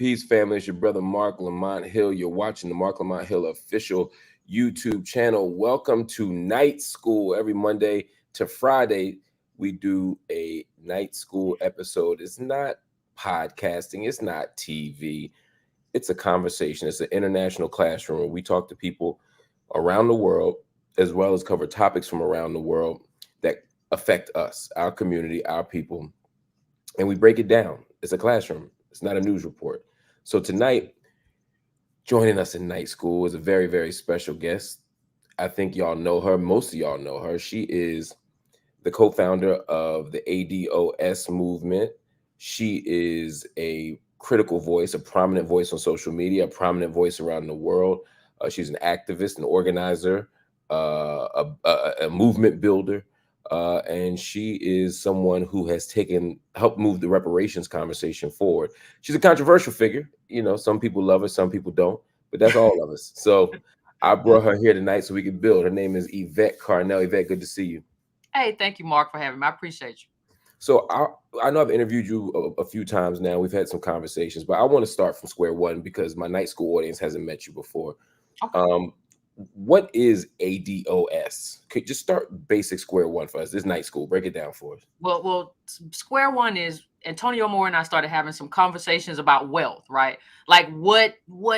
Peace, family. It's your brother Marc Lamont Hill. You're watching the Marc Lamont Hill official YouTube channel. Welcome to Night School. Every Monday to Friday, we do a night school episode. It's not podcasting, it's not TV. It's a conversation. It's an international classroom where we talk to people around the world, as well as cover topics from around the world that affect us, our community, our people, and we break it down. It's a classroom. It's not a news report. So tonight, joining us in Night School is a very, very special guest. I think y'all know her. Most of y'all know her. She is the co-founder of the ADOS movement. She is a critical voice, a prominent voice on social media, a prominent voice around the world. She's an activist, an organizer, a movement builder. And she is someone who has helped move the reparations conversation forward. She's a controversial figure. You know, some people love her, some people don't, but that's all of us. So I brought her here tonight so we can build. Her name is Yvette Carnell. Yvette, good to see you. Hey, thank you, Mark, for having me. I appreciate you. So I know I've interviewed you a few times now. We've had some conversations, but I want to start from square one because my Night School audience hasn't met you before. Okay. What is ADOS? Could just start basic square one for us. This Night School, break it down for us. Well, square one is Antonio Moore and I started having some conversations about wealth, right? Like what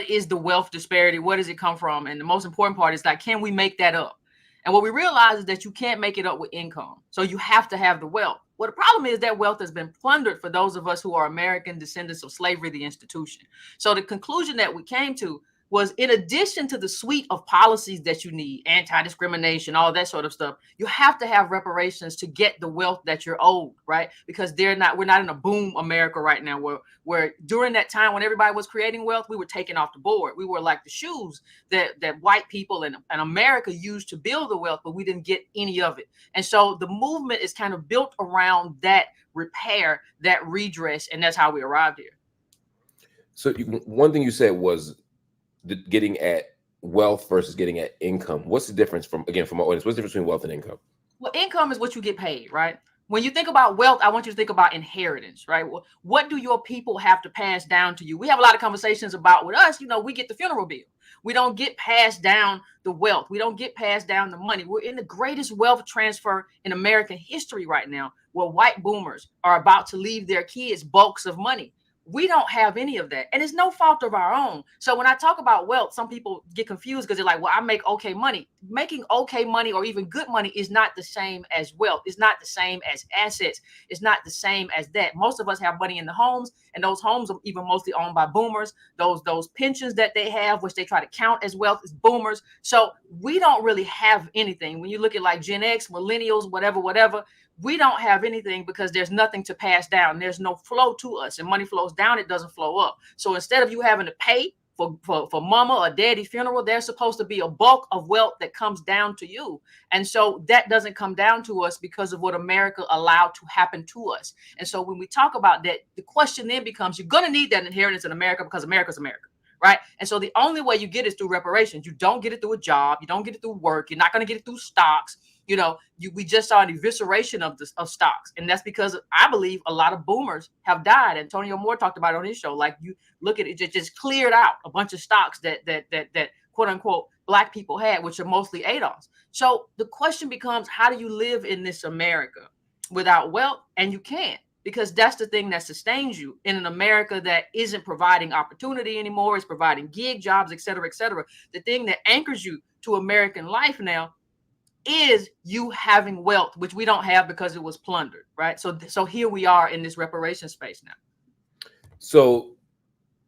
is the wealth disparity? Where does it come from? And the most important part is like, can we make that up? And what we realize is that you can't make it up with income. So you have to have the wealth. Well, the problem is that wealth has been plundered for those of us who are American descendants of slavery, the institution. So the conclusion that we came to was, in addition to the suite of policies that you need, anti-discrimination, all that sort of stuff, you have to have reparations to get the wealth that you're owed, right? Because we're not in a boom America right now where during that time when everybody was creating wealth, we were taken off the board. We were like the shoes that white people and America used to build the wealth, but we didn't get any of it. And so the movement is kind of built around that repair, that redress, and that's how we arrived here. So one thing you said was getting at wealth versus getting at income. What's the difference from my audience? What's the difference between wealth and income? Well, income is what you get paid, right? When you think about wealth, I want you to think about inheritance, right? Well, what do your people have to pass down to you? We have a lot of conversations about with us, we get the funeral bill. We don't get passed down the wealth. We don't get passed down the money. We're in the greatest wealth transfer in American history right now, where white boomers are about to leave their kids bulks of money. We don't have any of that. And it's no fault of our own. So when I talk about wealth, some people get confused because they're like, well, I make okay money. Making okay money or even good money is not the same as wealth. It's not the same as assets. It's not the same as that. Most of us have money in the homes, and those homes are even mostly owned by boomers. Those pensions that they have, which they try to count as wealth, is boomers. So we don't really have anything. When you look at like Gen X, millennials, whatever, we don't have anything because there's nothing to pass down. There's no flow to us, and money flows down. It doesn't flow up. So instead of you having to pay for mama or daddy funeral, there's supposed to be a bulk of wealth that comes down to you. And so that doesn't come down to us because of what America allowed to happen to us. And so when we talk about that, the question then becomes, you're going to need that inheritance in America because America's America. Right. And so the only way you get it is through reparations. You don't get it through a job. You don't get it through work. You're not going to get it through stocks. We just saw an evisceration of stocks. And that's because I believe a lot of boomers have died. Antonio Moore talked about it on his show. Like, you look at it, just cleared out a bunch of stocks that quote unquote Black people had, which are mostly ADOS. So the question becomes, how do you live in this America without wealth? And you can't. Because that's the thing that sustains you in an America that isn't providing opportunity anymore. It's providing gig jobs, et cetera, et cetera. The thing that anchors you to American life now is you having wealth, which we don't have because it was plundered, right? So here we are in this reparation space now. So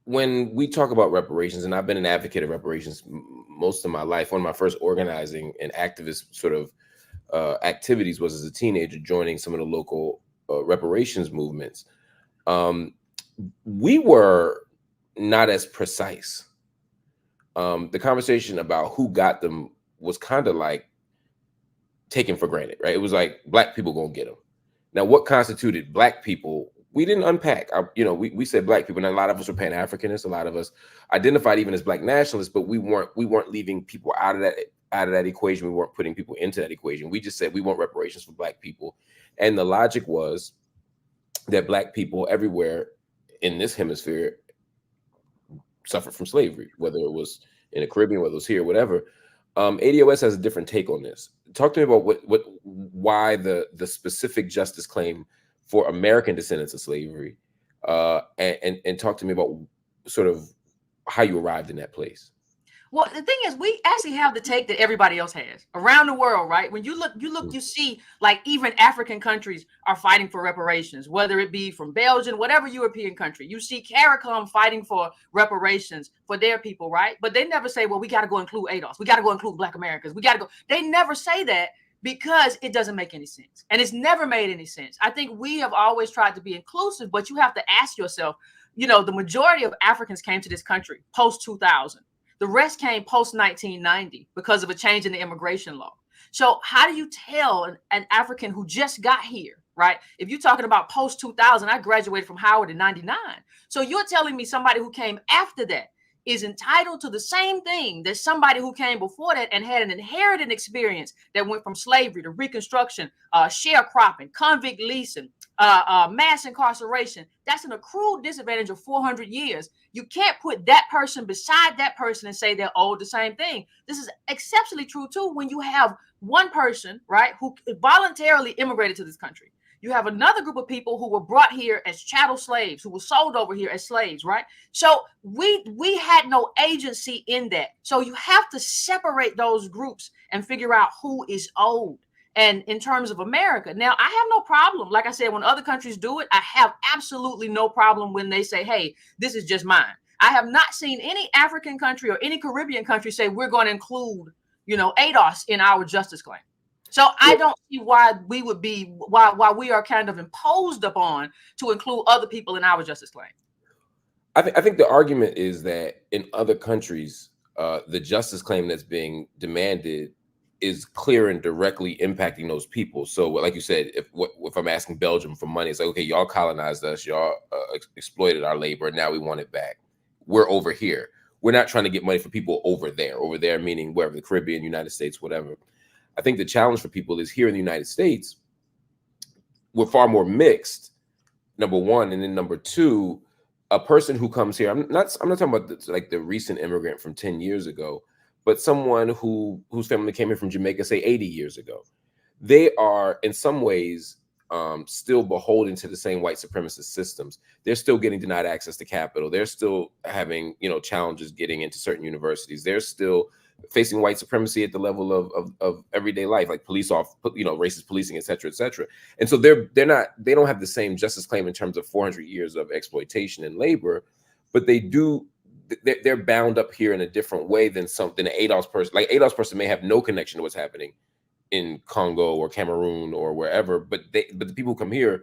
when we talk about reparations, and I've been an advocate of reparations most of my life, one of my first organizing and activist sort of activities was as a teenager, joining some of the local reparations movements. We were not as precise. The conversation about who got them was kind of like taken for granted, right? It was like Black people gonna get them. Now, what constituted Black people? We didn't unpack. We said Black people, and a lot of us were Pan-Africanists. A lot of us identified even as Black nationalists, but we weren't leaving people out of that equation. We weren't putting people into that equation. We just said we want reparations for Black people, and the logic was that Black people everywhere in this hemisphere suffered from slavery, whether it was in the Caribbean, whether it was here, whatever. ADOS has a different take on this. Talk to me about why the specific justice claim for American descendants of slavery, and talk to me about sort of how you arrived in that place. Well, the thing is, we actually have the take that everybody else has around the world, right? When you look, you see like even African countries are fighting for reparations, whether it be from Belgium, whatever European country. You see CARICOM fighting for reparations for their people, right? But they never say, well, we got to go include ADOS. We got to go include Black Americans. We got to go. They never say that because it doesn't make any sense. And it's never made any sense. I think we have always tried to be inclusive, but you have to ask yourself, the majority of Africans came to this country post 2000. The rest came post 1990 because of a change in the immigration law. So how do you tell an African who just got here, right? If you're talking about post 2000, I graduated from Howard in 99. So you're telling me somebody who came after that is entitled to the same thing that somebody who came before that and had an inherited experience that went from slavery to Reconstruction, sharecropping, convict leasing, mass incarceration. That's an accrued disadvantage of 400 years. You can't put that person beside that person and say they're owed the same thing. This is exceptionally true too when you have one person, right, who voluntarily immigrated to this country. You have another group of people who were brought here as chattel slaves, who were sold over here as slaves, right? So we had no agency in that. So you have to separate those groups and figure out who is owed. And in terms of America, now I have no problem. Like I said, when other countries do it, I have absolutely no problem when they say, hey, this is just mine. I have not seen any African country or any Caribbean country say we're going to include, ADOS in our justice claim. So I don't see why we would be, why we are kind of imposed upon to include other people in our justice claim. I think the argument is that in other countries, the justice claim that's being demanded is clear and directly impacting those people. So like you said, if I'm asking Belgium for money, it's like, okay, y'all colonized us, y'all exploited our labor, and now we want it back. We're over here. We're not trying to get money for people over there meaning wherever, the Caribbean, United States, whatever. I think the challenge for people is here in the United States, we're far more mixed, number one. And then number two, a person who comes here, I'm not talking about the recent immigrant from 10 years ago, but someone whose family came here from Jamaica, say 80 years ago. They are in some ways still beholden to the same white supremacist systems. They're still getting denied access to capital. They're still having, challenges getting into certain universities. They're still facing white supremacy at the level of everyday life, like racist policing, et cetera, et cetera. And so they don't have the same justice claim in terms of 400 years of exploitation and labor, but they're bound up here in a different way than an ADOS person. Like ADOS person may have no connection to what's happening in Congo or Cameroon or wherever, but the people who come here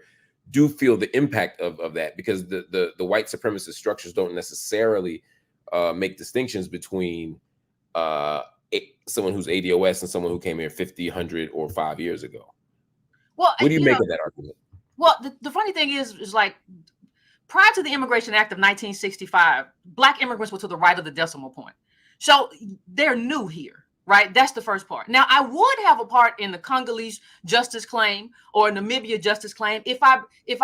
do feel the impact of that, because the white supremacist structures don't necessarily make distinctions between someone who's ADOS and someone who came here 50, 100, or 5 years ago. Well, what do you make of that argument? Well, the funny thing is like, prior to the Immigration Act of 1965, Black immigrants were to the right of the decimal point. So they're new here, right? That's the first part. Now, I would have a part in the Congolese justice claim or Namibia justice claim. If I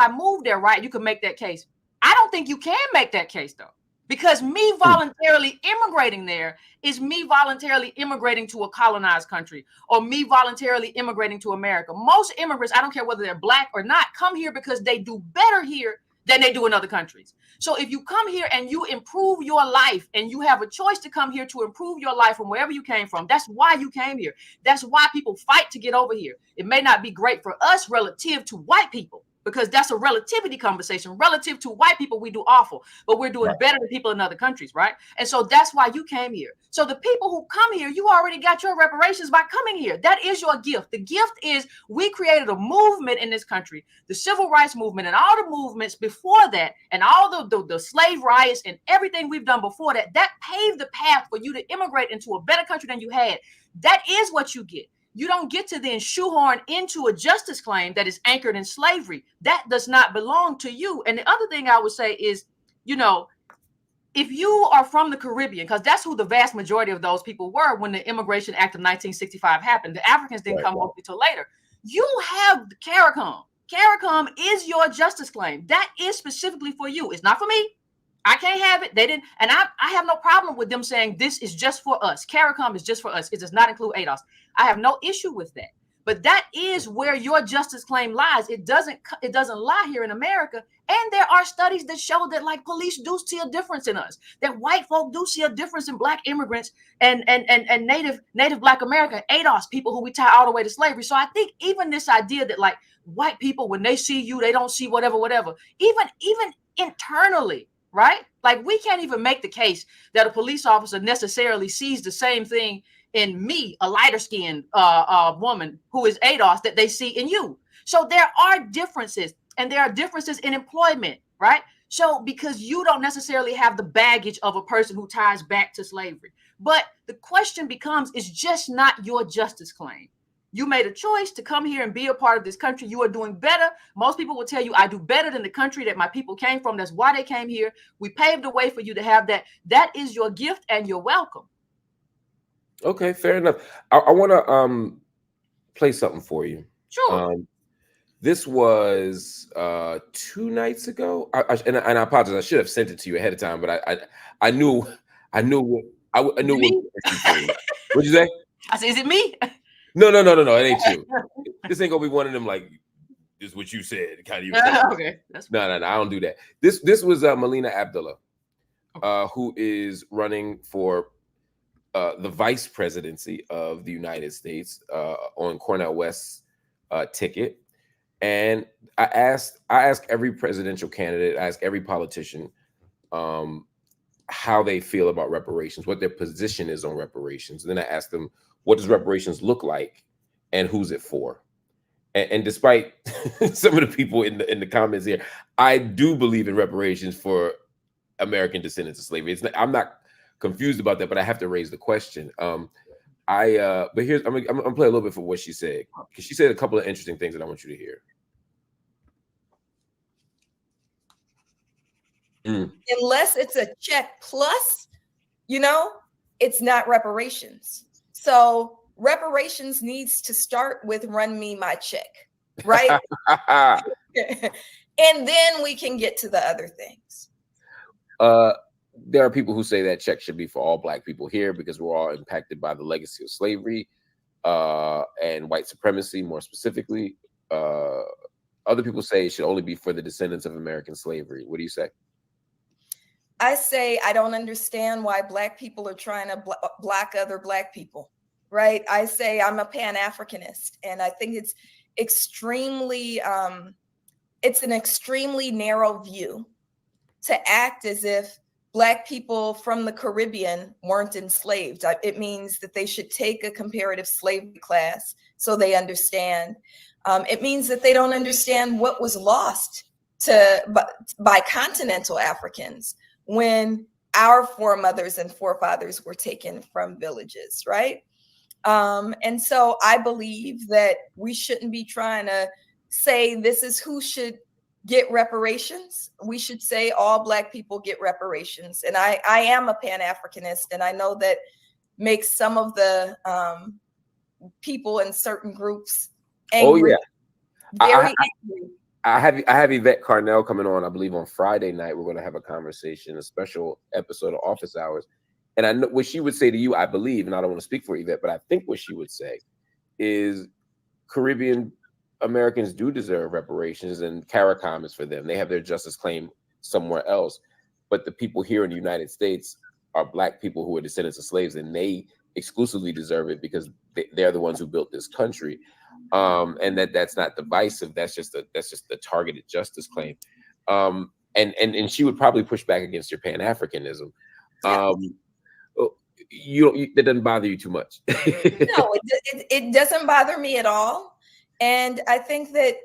moved there, right, you can make that case. I don't think you can make that case, though. Because me voluntarily immigrating there is me voluntarily immigrating to a colonized country, or me voluntarily immigrating to America. Most immigrants, I don't care whether they're Black or not, come here because they do better here than they do in other countries. So if you come here and you improve your life, and you have a choice to come here to improve your life from wherever you came from, that's why you came here. That's why people fight to get over here. It may not be great for us relative to white people, because that's a relativity conversation. Relative to white people, we do awful, but we're doing better than people in other countries, right? And so that's why you came here. So the people who come here, you already got your reparations by coming here. That is your gift. The gift is we created a movement in this country, the civil rights movement and all the movements before that, and all the slave riots and everything we've done before that, that paved the path for you to immigrate into a better country than you had. That is what you get. You don't get to then shoehorn into a justice claim that is anchored in slavery. That does not belong to you. And the other thing I would say is, if you are from the Caribbean, because that's who the vast majority of those people were when the Immigration Act of 1965 happened. The Africans didn't come up until later. You have the CARICOM. CARICOM is your justice claim. That is specifically for you. It's not for me. I can't have it. They didn't, and I have no problem with them saying this is just for us. CARICOM is just for us. It does not include ADOS. I have no issue with that. But that is where your justice claim lies. It doesn't lie here in America. And there are studies that show that like police do see a difference in us, that white folk do see a difference in Black immigrants and native Black American ADOS people who we tie all the way to slavery. So I think even this idea that like white people, when they see you, they don't see whatever, even internally, right? Like we can't even make the case that a police officer necessarily sees the same thing in me, a lighter skinned woman who is ADOS, that they see in you. So there are differences, and there are differences in employment, right? So because you don't necessarily have the baggage of a person who ties back to slavery. But the question becomes, it's just not your justice claim. You made a choice to come here and be a part of this country. You are doing better. Most people will tell you, I do better than the country that my people came from. That's why they came here. We paved the way for you to have that. That is your gift, and you're welcome. Okay, fair enough. I want to play something for you. Sure. This was 2 nights ago, and I apologize. I should have sent it to you ahead of time, but I knew what. What'd you say? I said, is it me? No, it ain't you. This ain't gonna be one of them like this. What you said, kind of. Okay, no, I don't do that. This was Melina Abdullah, who is running for the vice presidency of the United States on Cornel West's ticket. And I ask every presidential candidate, I ask every politician how they feel about reparations, what their position is on reparations. And then I ask them, what does reparations look like and who's it for? And despite some of the people in the comments here, I do believe in reparations for American descendants of slavery. I'm not confused about that, but I have to raise the question. But here's I'm gonna play a little bit for what she said, because she said a couple of interesting things that I want you to hear. Unless it's a check plus, it's not reparations. So reparations needs to start with run me my check, right? And then we can get to the other things. There are people who say that check should be for all Black people here because we're all impacted by the legacy of slavery and white supremacy, more specifically. Other people say it should only be for the descendants of American slavery. What do you say? I say I don't understand why Black people are trying to block other Black people, right? I say I'm a Pan-Africanist, and I think it's an extremely narrow view to act as if Black people from the Caribbean weren't enslaved. It means that they should take a comparative slavery class so they understand. It means that they don't understand what was lost by continental Africans when our foremothers and forefathers were taken from villages, right? And so I believe that we shouldn't be trying to say this is who should get reparations. We should say all Black people get reparations. And I am a Pan-Africanist, and I know that makes some of the people in certain groups angry. Oh yeah, very angry. I have Yvette Carnell coming on, I believe on Friday night. We're going to have a conversation, a special episode of Office Hours. And I know what she would say to you, I believe, and I don't want to speak for Yvette, but I think what she would say is Caribbean Americans do deserve reparations, and CARICOM is for them. They have their justice claim somewhere else. But the people here in the United States are Black people who are descendants of slaves, and they exclusively deserve it because they're the ones who built this country. And that's not divisive. That's just the targeted justice claim. And she would probably push back against your Pan-Africanism. That doesn't bother you too much. No, it doesn't bother me at all. And I think that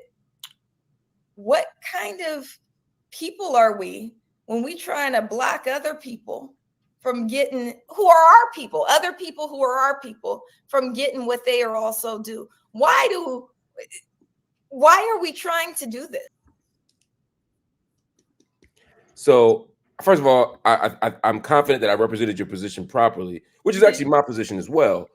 what kind of people are we when we trying to block other people from getting, who are our people, other people who are our people, from getting what they are also due? Why are we trying to do this? So first of all, I'm confident that I represented your position properly, which is actually my position as well.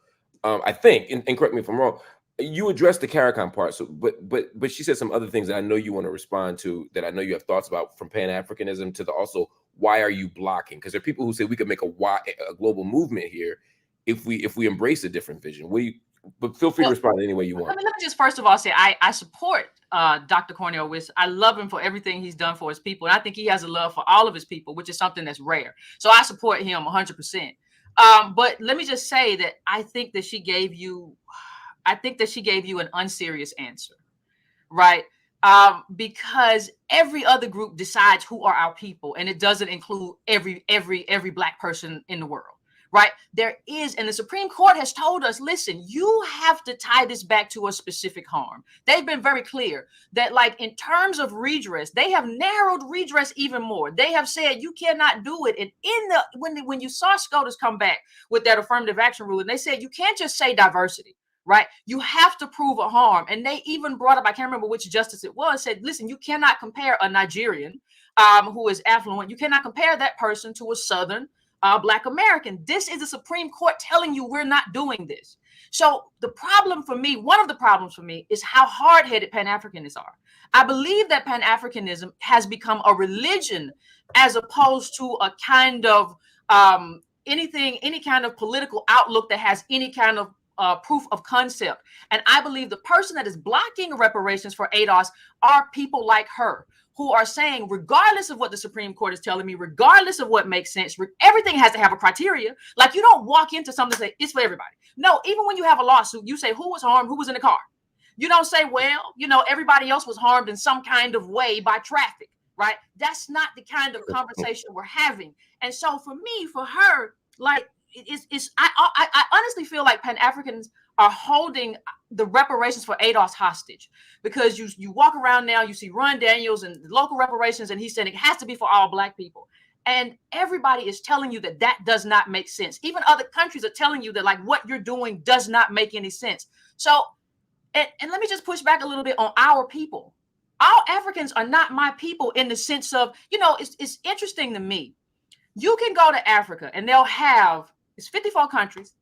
I think, and correct me if I'm wrong, you addressed the CARICOM part. So, but she said some other things that I know you want to respond to, that I know you have thoughts about, from Pan-Africanism to the also why are you blocking? Because there are people who say we could make a global movement here if we embrace a different vision. But feel free to respond any way you want. Let me just first of all say I support Dr. Carnell. I love him for everything he's done for his people. And I think he has a love for all of his people, which is something that's rare. So I support him 100%. But let me just say that I think that she gave you an unserious answer, right? Because every other group decides who are our people, and it doesn't include every Black person in the world. Right? There is, and the Supreme Court has told us, listen, you have to tie this back to a specific harm. They've been very clear that, like, in terms of redress, they have narrowed redress even more. They have said you cannot do it. And when you saw SCOTUS come back with that affirmative action ruling, they said you can't just say diversity, right? You have to prove a harm. And they even brought up, I can't remember which justice it was, said, listen, you cannot compare a Nigerian who is affluent. You cannot compare that person to a Southern Black American. This is the Supreme Court telling you we're not doing this. So the problem for me, one of the problems for me, is how hard-headed Pan-Africanists are. I believe that Pan-Africanism has become a religion as opposed to a kind of any kind of political outlook that has any kind of proof of concept. And I believe the person that is blocking reparations for ADOS are people like her, who are saying, regardless of what the Supreme Court is telling me, regardless of what makes sense, everything has to have a criteria. Like, you don't walk into something and say, it's for everybody. No, even when you have a lawsuit, you say, who was harmed, who was in the car? You don't say, well, everybody else was harmed in some kind of way by traffic, right? That's not the kind of conversation we're having. And so for me, for her, like, I honestly feel like Pan-Africans are holding the reparations for ADOS hostage, because you walk around now, you see Ron Daniels and local reparations, and he's saying it has to be for all Black people. And everybody is telling you that does not make sense. Even other countries are telling you that, like, what you're doing does not make any sense. So, and let me just push back a little bit on our people. All Africans are not my people in the sense of, it's interesting to me. You can go to Africa and they'll have, it's 54 countries,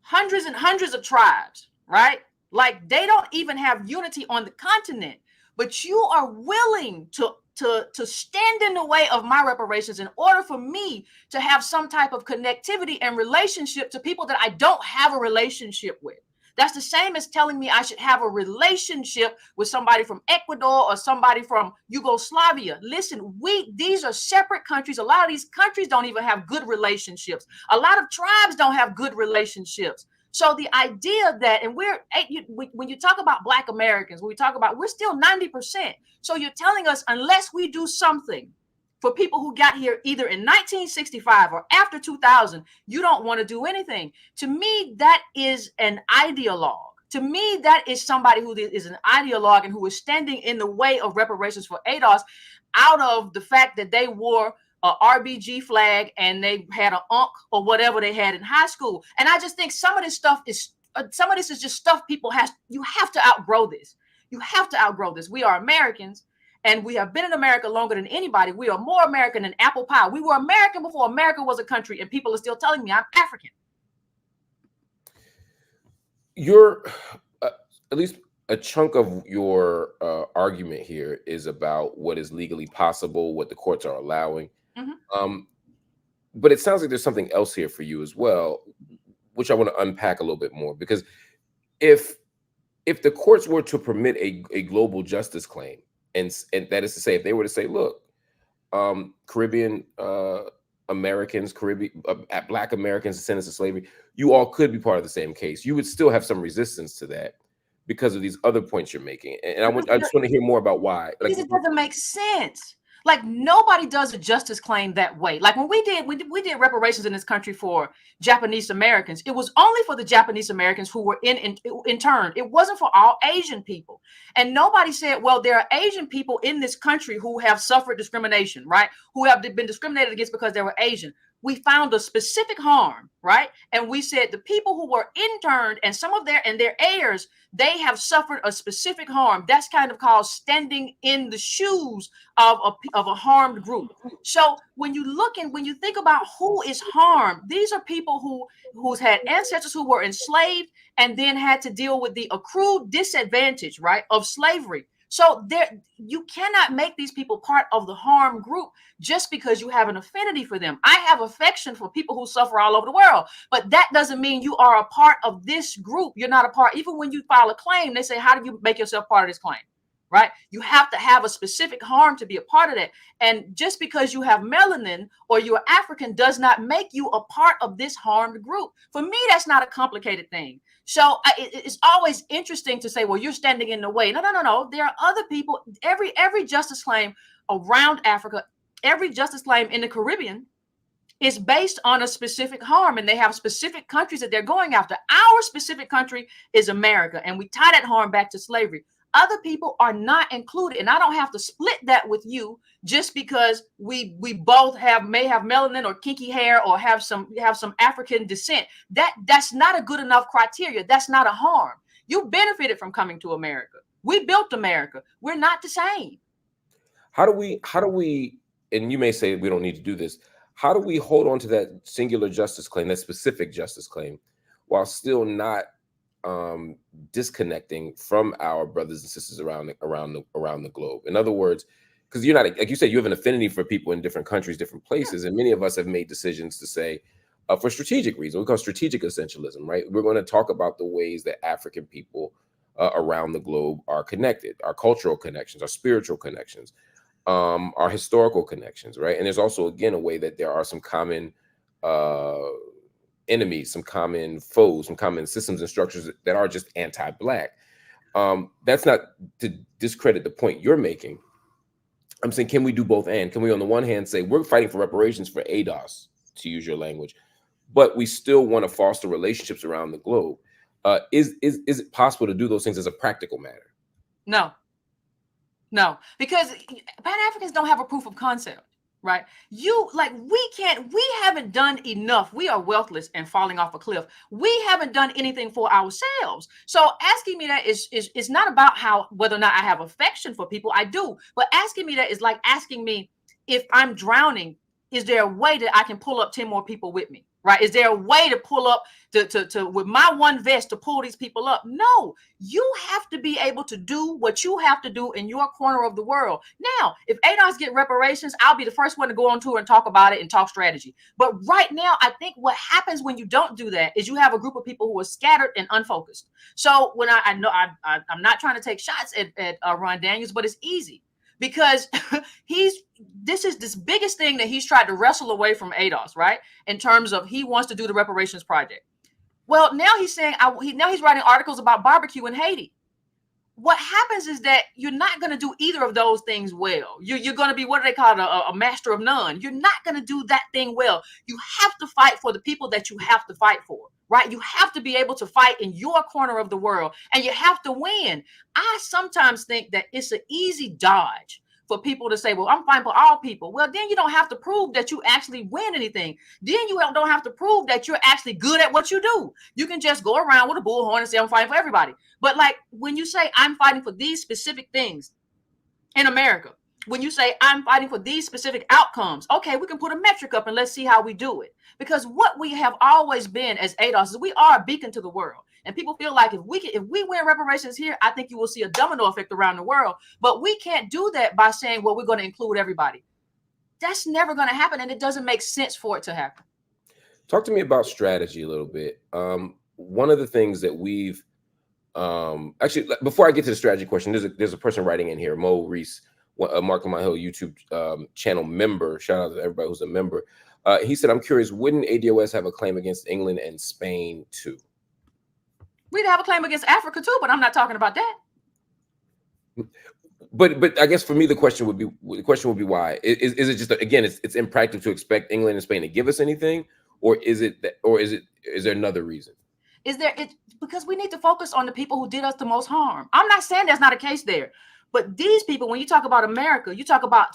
hundreds and hundreds of tribes, right? Like, they don't even have unity on the continent, but you are willing to stand in the way of my reparations in order for me to have some type of connectivity and relationship to people that I don't have a relationship with. That's the same as telling me I should have a relationship with somebody from Ecuador or somebody from Yugoslavia. Listen, these are separate countries. A lot of these countries don't even have good relationships. A lot of tribes don't have good relationships. So the idea that, and when you talk about Black Americans, we're still 90%. So you're telling us, unless we do something for people who got here either in 1965 or after 2000, you don't want to do anything. To me, that is an ideologue. To me, that is somebody who is an ideologue and who is standing in the way of reparations for ADOS out of the fact that they wore a RBG flag and they had an UNC or whatever they had in high school. And I just think some of this is just stuff you have to outgrow this. You have to outgrow this. We are Americans. And we have been in America longer than anybody. We are more American than apple pie. We were American before America was a country, and people are still telling me I'm African. At least a chunk of your argument here is about what is legally possible, what the courts are allowing. Mm-hmm. But it sounds like there's something else here for you as well, which I want to unpack a little bit more. Because if the courts were to permit a global justice claim, and that is to say, if they were to say, look, Caribbean Americans, Black Americans descendants of slavery, you all could be part of the same case, you would still have some resistance to that because of these other points you're making. And I just want to hear more about why. Because it doesn't make sense. Like, nobody does a justice claim that way. Like, when we did reparations in this country for Japanese Americans, it was only for the Japanese Americans who were interned. It wasn't for all Asian people. And nobody said, well, there are Asian people in this country who have suffered discrimination, right? Who have been discriminated against because they were Asian. We found a specific harm, right? And we said the people who were interned and some of their heirs, they have suffered a specific harm. That's kind of called standing in the shoes of a harmed group. So when you think about who is harmed, these are people who's had ancestors who were enslaved and then had to deal with the accrued disadvantage, right, of slavery. So you cannot make these people part of the harm group just because you have an affinity for them. I have affection for people who suffer all over the world, but that doesn't mean you are a part of this group. You're not a part. Even when you file a claim, they say, how do you make yourself part of this claim? Right? You have to have a specific harm to be a part of that. And just because you have melanin or you're African does not make you a part of this harmed group. For me, that's not a complicated thing. So it's always interesting to say, well, you're standing in the way. No. There are other people. Every justice claim around Africa, every justice claim in the Caribbean is based on a specific harm, and they have specific countries that they're going after. Our specific country is America, and we tie that harm back to slavery. Other people are not included, and I don't have to split that with you just because we both may have melanin or kinky hair or have some African descent. That's not a good enough criteria. That's not a harm. You benefited from coming to America. We built America. We're not the same. How do we, and you may say we don't need to do this, how do we hold on to that singular justice claim, that specific justice claim, while still not disconnecting from our brothers and sisters around the globe? In other words, because you're not, like you said, you have an affinity for people in different countries, different places, and many of us have made decisions to say, for strategic reasons, we call strategic essentialism, right? We're going to talk about the ways that African people around the globe are connected, our cultural connections, our spiritual connections, our historical connections, right? And there's also, again, a way that there are some common enemies, some common foes, some common systems and structures that are just anti-Black. That's not to discredit the point you're making. I'm saying, can we do both? And can we, on the one hand, say we're fighting for reparations for ADOS, to use your language, but we still want to foster relationships around the globe? Is it possible to do those things as a practical matter? No, because Pan-Africans don't have a proof of concept. Right? We haven't done enough. We are wealthless and falling off a cliff. We haven't done anything for ourselves. So asking me that is not about whether or not I have affection for people. I do. But asking me that is like asking me, if I'm drowning, is there a way that I can pull up 10 more people with me? Right? Is there a way to pull up to with my one vest to pull these people up? No, you have to be able to do what you have to do in your corner of the world. Now, if ADOS get reparations, I'll be the first one to go on tour and talk about it and talk strategy. But right now, I think what happens when you don't do that is you have a group of people who are scattered and unfocused. So when I'm not trying to take shots at Ron Daniels, but it's easy. Because this is this biggest thing that he's tried to wrestle away from ADOS, right? In terms of he wants to do the reparations project. Well, now he's saying, now he's writing articles about barbecue in Haiti. What happens is that you're not going to do either of those things well. You're going to be, what do they call it, a master of none. You're not going to do that thing well. You have to fight for the people that you have to fight for, right? You have to be able to fight in your corner of the world, and you have to win. I sometimes think that it's an easy dodge for people to say, well, I'm fighting for all people. Well, then you don't have to prove that you actually win anything. Then you don't have to prove that you're actually good at what you do. You can just go around with a bullhorn and say, I'm fighting for everybody. But like when you say I'm fighting for these specific things in America, when you say I'm fighting for these specific outcomes, okay, we can put a metric up and let's see how we do it. Because what we have always been as ADOS is we are a beacon to the world. And people feel like if we win reparations here, I think you will see a domino effect around the world. But we can't do that by saying, well, we're going to include everybody. That's never going to happen. And it doesn't make sense for it to happen. Talk to me about strategy a little bit. One of the things that we've actually, before I get to the strategy question, there's a person writing in here, Mo Reese, a Marc Lamont Hill YouTube channel member. Shout out to everybody who's a member. He said, I'm curious, wouldn't ADOS have a claim against England and Spain too? We'd have a claim against Africa too, but I'm not talking about that. But I guess for me, the question would be why? Is it just, again, it's impractical to expect England and Spain to give us anything, or is there another reason? Because we need to focus on the people who did us the most harm. I'm not saying that's not a case there, but these people, when you talk about America, you talk about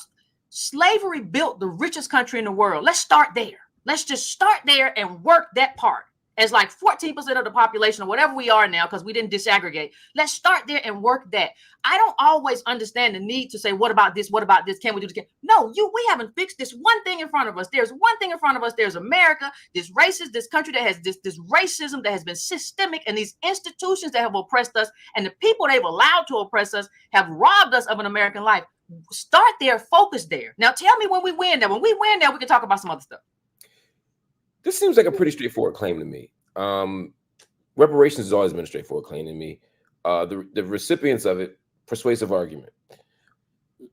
slavery built the richest country in the world. Let's start there. Let's just start there and work that part. as like 14% of the population or whatever we are now, because we didn't disaggregate. Let's start there and work that. I don't always understand the need to say, what about this? What about this? Can we do this? No, we haven't fixed this one thing in front of us. There's one thing in front of us. There's America, this racist, this country that has this racism that has been systemic, and these institutions that have oppressed us, and the people they've allowed to oppress us have robbed us of an American life. Start there, focus there. Now tell me when we win there. When we win there, we can talk about some other stuff. This seems like a pretty straightforward claim to me. Reparations has always been a straightforward claim to me. The recipients of it, persuasive argument.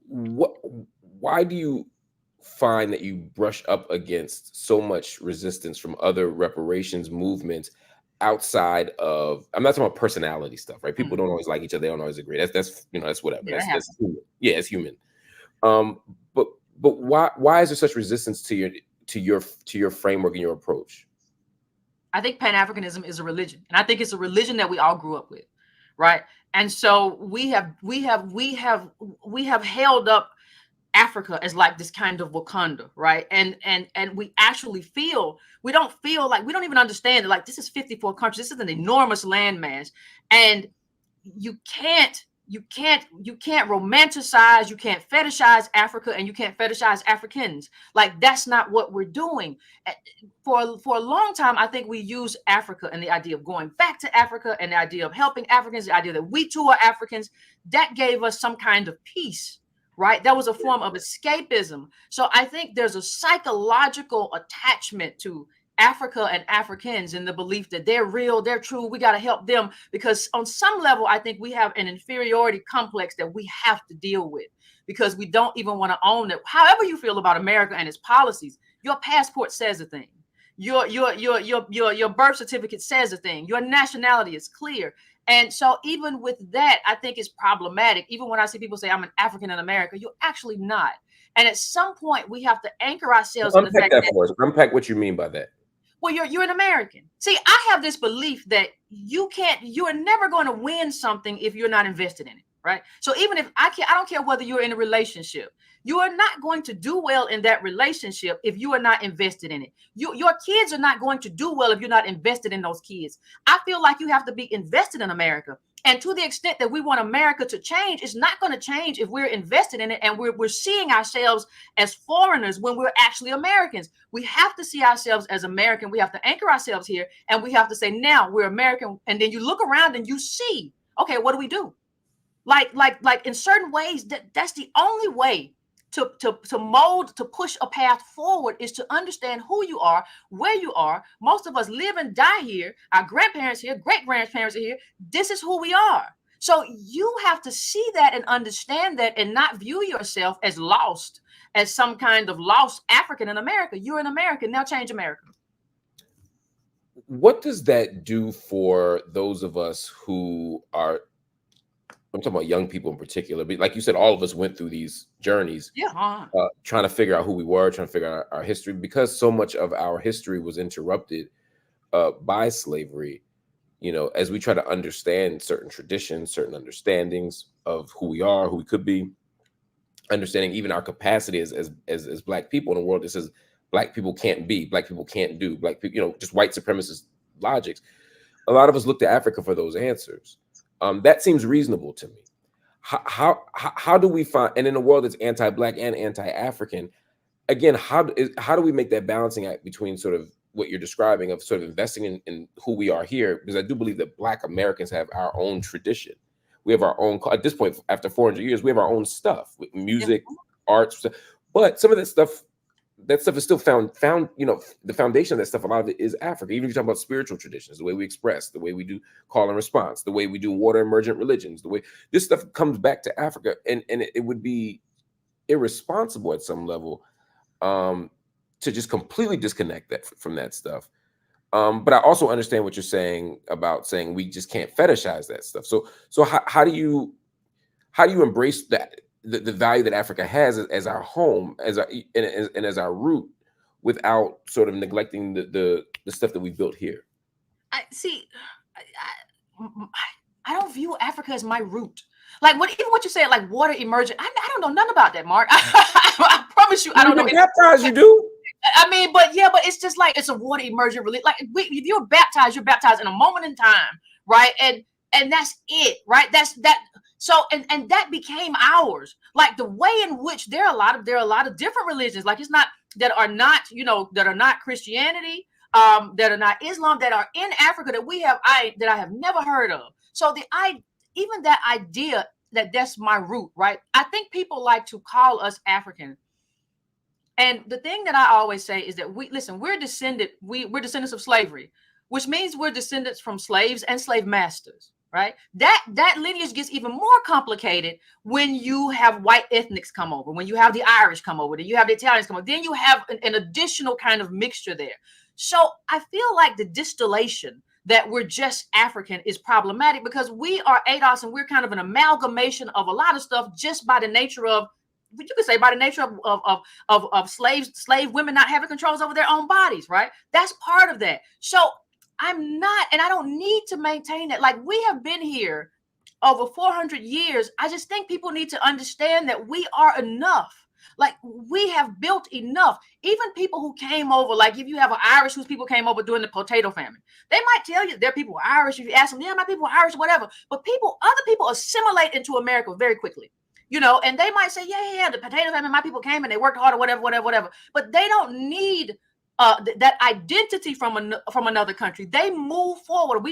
Why do you find that you brush up against so much resistance from other reparations movements outside of? I'm not talking about personality stuff, right? People don't always like each other. They don't always agree. That's that's whatever. Yeah, that's human. Yeah, it's human. But why is there such resistance to your framework and your approach? I think Pan-Africanism is a religion, and I think it's a religion that we all grew up with, right? And so we have held up Africa as like this kind of Wakanda, right? And we actually we don't even understand that, like, this is 54 countries. This is an enormous landmass, and you can't romanticize, you can't fetishize Africa, and you can't fetishize Africans. Like, that's not what we're doing. For a long time, I think we use Africa and the idea of going back to Africa and the idea of helping Africans, the idea that we too are Africans, that gave us some kind of peace, right? That was a form of escapism. So I think there's a psychological attachment to Africa and Africans in the belief that they're real, they're true, we got to help them, because on some level, I think we have an inferiority complex that we have to deal with, because we don't even want to own it. However you feel about America and its policies, your passport says a thing. Your birth certificate says a thing. Your nationality is clear. And so even with that, I think it's problematic. Even when I see people say I'm an African in America, you're actually not. And at some point, we have to anchor ourselves in the fact that, unpack what you mean by that. well, you're an American. See, I have this belief that you are never going to win something if you're not invested in it, right? So even if I don't care whether you're in a relationship, you are not going to do well in that relationship if you are not invested in it. Your kids are not going to do well if you're not invested in those kids. I feel like you have to be invested in America. And to the extent that we want America to change, it's not going to change if we're invested in it and we're seeing ourselves as foreigners when we're actually Americans. We have to see ourselves as American. We have to anchor ourselves here, and we have to say, now we're American. And then you look around and you see, okay, what do we do? Like in certain ways, that's the only way to mold, to push a path forward, is to understand who you are, where you are. Most of us live and die here. Our grandparents here, great grandparents are here. This is who we are. So you have to see that and understand that, and not view yourself as lost, as some kind of lost African in America. You're an American. Now change America. What does that do for those of us who are, I'm talking about young people in particular, but like you said, all of us went through these journeys, trying to figure out who we were, trying to figure out our history, because so much of our history was interrupted by slavery. As we try to understand certain traditions, certain understandings of who we are, who we could be, understanding even our capacity as Black people in a world that says Black people can't be, Black people can't do, Black people, just white supremacist logics. A lot of us look to Africa for those answers. That seems reasonable to me. How do we find, and in a world that's anti-Black and anti-African, again, how do we make that balancing act between sort of what you're describing of sort of investing in who we are here? Because I do believe that Black Americans have our own tradition. We have our own, at this point, after 400 years, we have our own stuff, with music, arts, but some of that stuff is still found, the foundation of that stuff, a lot of it is Africa. Even if you talk about spiritual traditions, the way we express, the way we do call and response, the way we do water emergent religions, the way this stuff comes back to Africa. And it would be irresponsible at some level to just completely disconnect that from that stuff. But I also understand what you're saying about saying we just can't fetishize that stuff. So how do you embrace that? The value that Africa has as our home, as our root, without sort of neglecting the stuff that we built here. I don't view Africa as my root. Like what you said, like water emergent. I don't know nothing about that, Mark. I promise you, I don't know. Baptized, you do. I mean, but it's just like it's a water emergent religion. Like if you're baptized in a moment in time, right? And that's it, right? That's that. So and that became ours. Like the way in which there are a lot of different religions. Like it's not that are not Christianity, that are not Islam, that are in Africa that I have never heard of. So even that idea that that's my root, right? I think people like to call us African. And the thing that I always say is that we're descendants of slavery, which means we're descendants from slaves and slave masters, right? That lineage gets even more complicated when you have white ethnics come over, when you have the Irish come over, then you have the Italians come over, then you have an additional kind of mixture there. So I feel like the distillation that we're just African is problematic because we are ADOS and we're kind of an amalgamation of a lot of stuff just by the nature of, you could say by the nature of slave women not having controls over their own bodies, right? That's part of that. So I'm not, and I don't need to maintain that. Like we have been here over 400 years. I just think people need to understand that we are enough. Like we have built enough. Even people who came over, like if you have an Irish whose people came over during the potato famine, they might tell you their people are Irish. If you ask them, yeah, my people are Irish, whatever. But other people assimilate into America very quickly. And they might say, yeah, the potato famine, my people came and they worked hard or whatever. But they don't need that identity from another country. They move forward.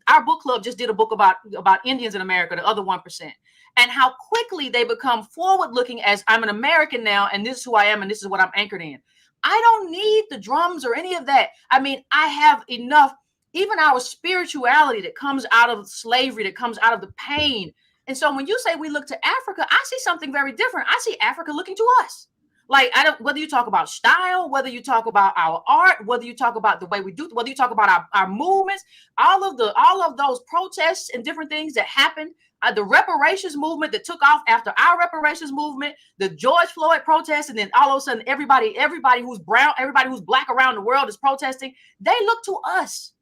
Our book club just did a book about Indians in America, the other 1%, and how quickly they become forward looking as I'm an American now, and this is who I am, and this is what I'm anchored in. I don't need the drums or any of that. I mean, I have enough, even our spirituality that comes out of slavery, that comes out of the pain. And so when you say we look to Africa, I see something very different. I see Africa looking to us. Like whether you talk about style, whether you talk about our art, whether you talk about the way we do, whether you talk about our movements, all of those protests and different things that happened, the reparations movement that took off after our reparations movement, the George Floyd protests, and then all of a sudden everybody who's brown, everybody who's black around the world is protesting. They look to us.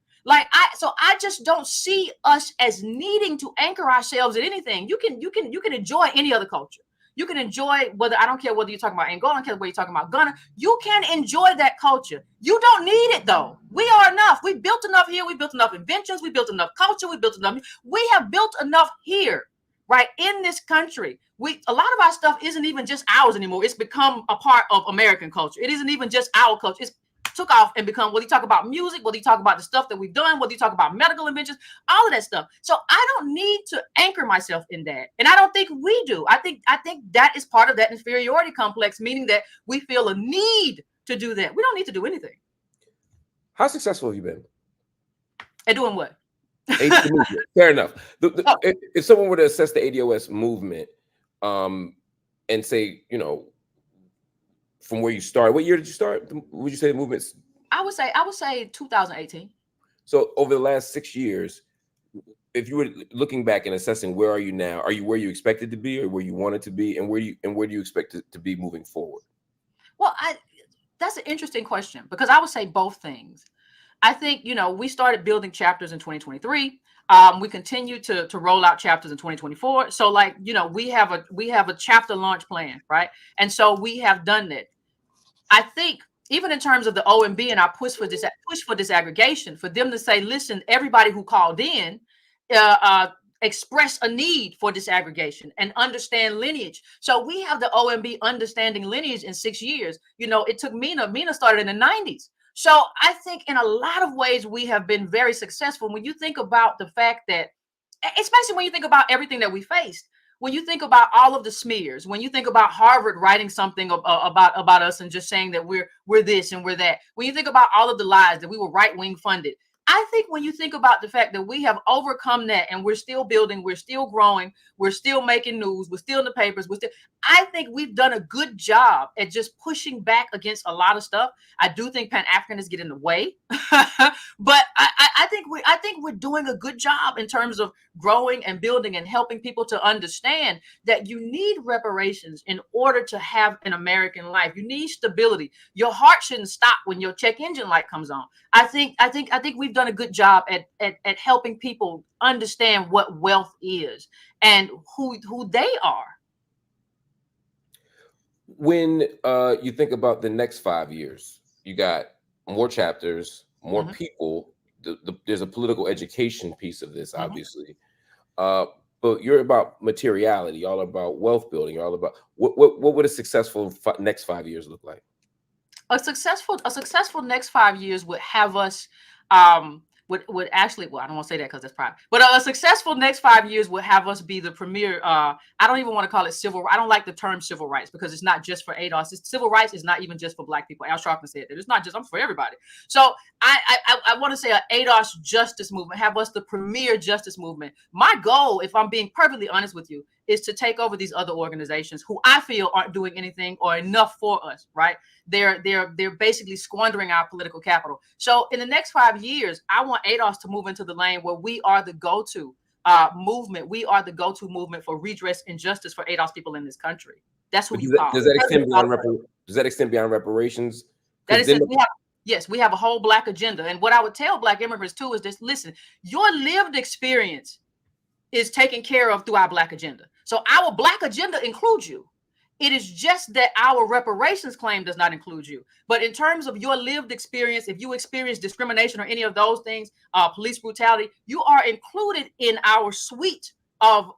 So I just don't see us as needing to anchor ourselves in anything. You can enjoy any other culture. You can enjoy I don't care whether you're talking about Angola, I don't care whether you're talking about Ghana. You can enjoy that culture. You don't need it though. We are enough. We built enough here. We built enough inventions. We built enough culture. We have built enough here, right? In this country. A lot of our stuff isn't even just ours anymore. It's become a part of American culture. It isn't even just our culture. It's took off and become, whether you talk about music, whether you talk about the stuff that we've done, whether you talk about medical inventions, all of that stuff. So I don't need to anchor myself in that. And I don't think we do. I think that is part of that inferiority complex, meaning that we feel a need to do that. We don't need to do anything. How successful have you been? At doing what? Fair enough. If someone were to assess the ADOS movement and say, from where you started, what year did you start? Would you say the movement's? I would say 2018. So over the last 6 years, if you were looking back and assessing, where are you now? Are you where you expected to be, or where you wanted to be, and where do you expect to be moving forward? Well, that's an interesting question because I would say both things. I think we started building chapters in 2023. We continue to roll out chapters in 2024. So we have a chapter launch plan, right? And so we have done that. I think even in terms of the OMB and our push for disaggregation, for them to say, listen, everybody who called in express a need for disaggregation and understand lineage. So we have the OMB understanding lineage in 6 years. It took Mina started in the 90s. So I think in a lot of ways, we have been very successful. When you think about the fact that, especially when you think about everything that we faced, when you think about all of the smears, when you think about Harvard writing something about us and just saying that we're this and we're that, when you think about all of the lies that we were right-wing funded, I think when you think about the fact that we have overcome that and we're still building, we're still growing, we're still making news, we're still in the papers, I think we've done a good job at just pushing back against a lot of stuff. I do think Pan-Africanists get in the way, but I think we're doing a good job in terms of growing and building and helping people to understand that you need reparations in order to have an American life. You need stability. Your heart shouldn't stop when your check engine light comes on. I think we've done a good job at helping people understand what wealth is and who they are. When you think about the next 5 years, you got more chapters, more Mhm. people. There's a political education piece of this, Mhm. obviously. But you're about materiality, all about wealth building, all about what would a successful next 5 years look like? A successful next 5 years would have us would actually, well, I don't want to say that because that's private, but a successful next 5 years would have us be the premier. I don't even want to call it civil. I don't like the term civil rights because it's not just for ADOS. Civil rights is not even just for Black people. Al Sharpton said that it's not just, I'm for everybody. So I want to say a ADOS justice movement, have us the premier justice movement. My goal, if I'm being perfectly honest with you, is to take over these other organizations who I feel aren't doing anything or enough for us, right? They're basically squandering our political capital. So in the next 5 years, I want ADOS to move into the lane where we are the go-to movement. We are the go-to movement for redress and justice for ADOS people in this country. That's who But you call. does that extend beyond does that extend beyond reparations? That is, yes, we have a whole Black agenda. And what I would tell Black immigrants too is this: listen, your lived experience is taken care of through our Black agenda. So our Black agenda includes you. It is just that our reparations claim does not include you. But in terms of your lived experience, if you experience discrimination or any of those things, police brutality, you are included in our suite of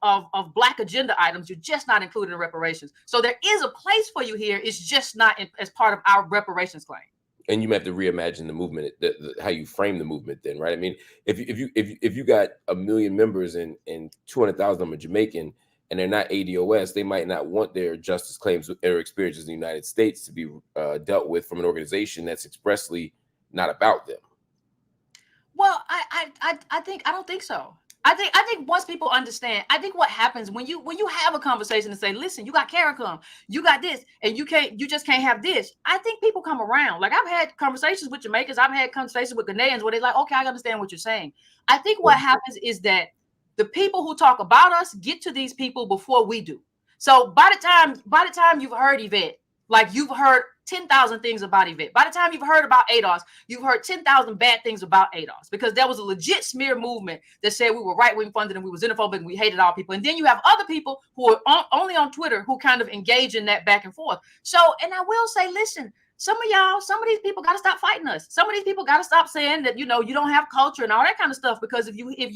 Black agenda items. You're just not included in reparations. So there is a place for you here. It's just not as part of our reparations claim. And you may have to reimagine the movement, how you frame the movement. Then, right? I mean, if you got 1 million members and 200,000 of them are Jamaican, and they're not ADOS, they might not want their justice claims or experiences in the United States to be dealt with from an organization that's expressly not about them. Well, I don't think so. I think once people understand, I think what happens when you have a conversation and say, listen, you got CARICOM, you got this, and you just can't have this. I think people come around. Like, I've had conversations with Jamaicans, I've had conversations with Ghanaians where they're like, okay, I understand what you're saying. I think what happens is that the people who talk about us get to these people before we do. So by the time you've heard Yvette, like, you've heard 10,000 things about Yvette. By the time you've heard about ADOS, you've heard 10,000 bad things about ADOS, because there was a legit smear movement that said we were right-wing funded and we were xenophobic and we hated all people. And then you have other people who are only on Twitter who kind of engage in that back and forth. So, and I will say, listen, some of these people got to stop fighting us. Some of these people got to stop saying that, you don't have culture and all that kind of stuff, because if you hit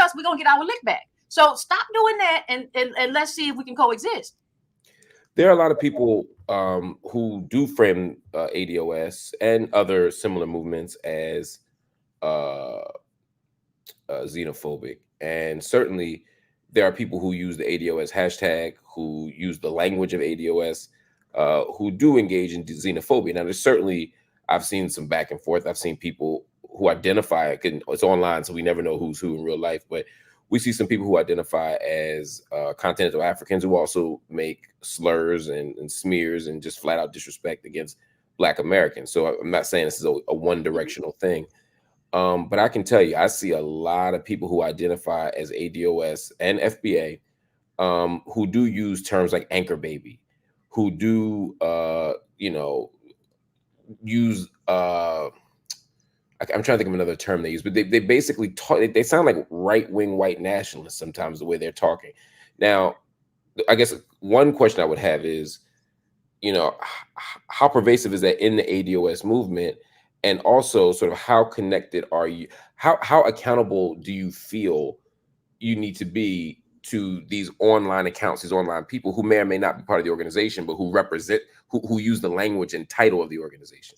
us, we're going to get our lick back. So stop doing that, and let's see if we can coexist. There are a lot of people who do frame ADOS and other similar movements as xenophobic. And certainly there are people who use the ADOS hashtag, who use the language of ADOS, who do engage in xenophobia. Now, I've seen some back and forth. I've seen people who identify, it's online, so we never know who's who in real life, but we see some people who identify as continental Africans who also make slurs and smears and just flat out disrespect against Black Americans. So I'm not saying this is a one directional thing, but I can tell you, I see a lot of people who identify as ADOS and FBA who do use terms like anchor baby, who do, use, I'm trying to think of another term they use, but they basically talk, they sound like right-wing white nationalists sometimes, the way they're talking. Now, I guess one question I would have is, how pervasive is that in the ADOS movement? And also sort of how connected are you? How accountable do you feel you need to be to these online accounts, these online people who may or may not be part of the organization, but who represent, who use the language and title of the organization?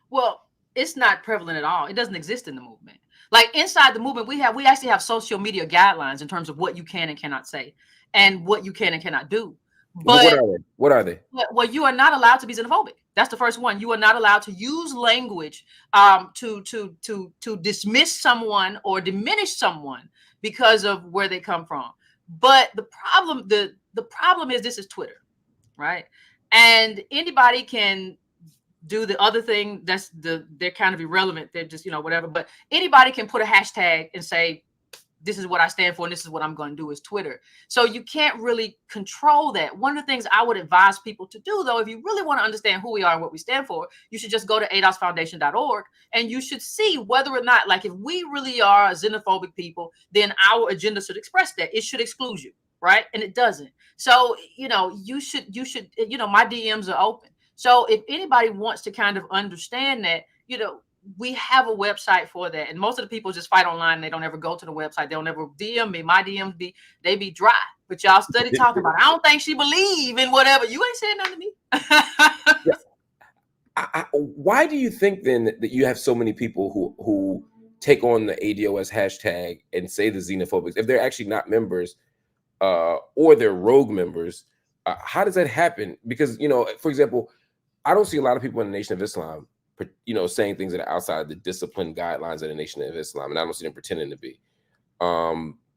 Well, it's not prevalent at all. It doesn't exist in the movement. Like, inside the movement, we actually have social media guidelines in terms of what you can and cannot say and what you can and cannot do. But what are they? Well, you are not allowed to be xenophobic. That's the first one. You are not allowed to use language to dismiss someone or diminish someone because of where they come from. But the problem is, this is Twitter, right? And anybody can do the other thing they're kind of irrelevant. They're just, whatever. But anybody can put a hashtag and say, this is what I stand for and this is what I'm going to do, is Twitter. So you can't really control that. One of the things I would advise people to do, though, if you really want to understand who we are and what we stand for, you should just go to adosfoundation.org and you should see whether or not, like, if we really are a xenophobic people, then our agenda should express that. It should exclude you, right? And it doesn't. So, you should, my DMs are open. So if anybody wants to kind of understand that, we have a website for that. And most of the people just fight online. They don't ever go to the website. They'll never DM me. My DMs be dry. But y'all study talking about it. I don't think she believe in whatever. You ain't saying nothing to me. Why do you think then that you have so many people who take on the ADOS hashtag and say the xenophobics if they're actually not members or they're rogue members? How does that happen? Because, for example, I don't see a lot of people in the Nation of Islam, saying things that are outside of the discipline guidelines of the Nation of Islam, and I don't see them pretending to be.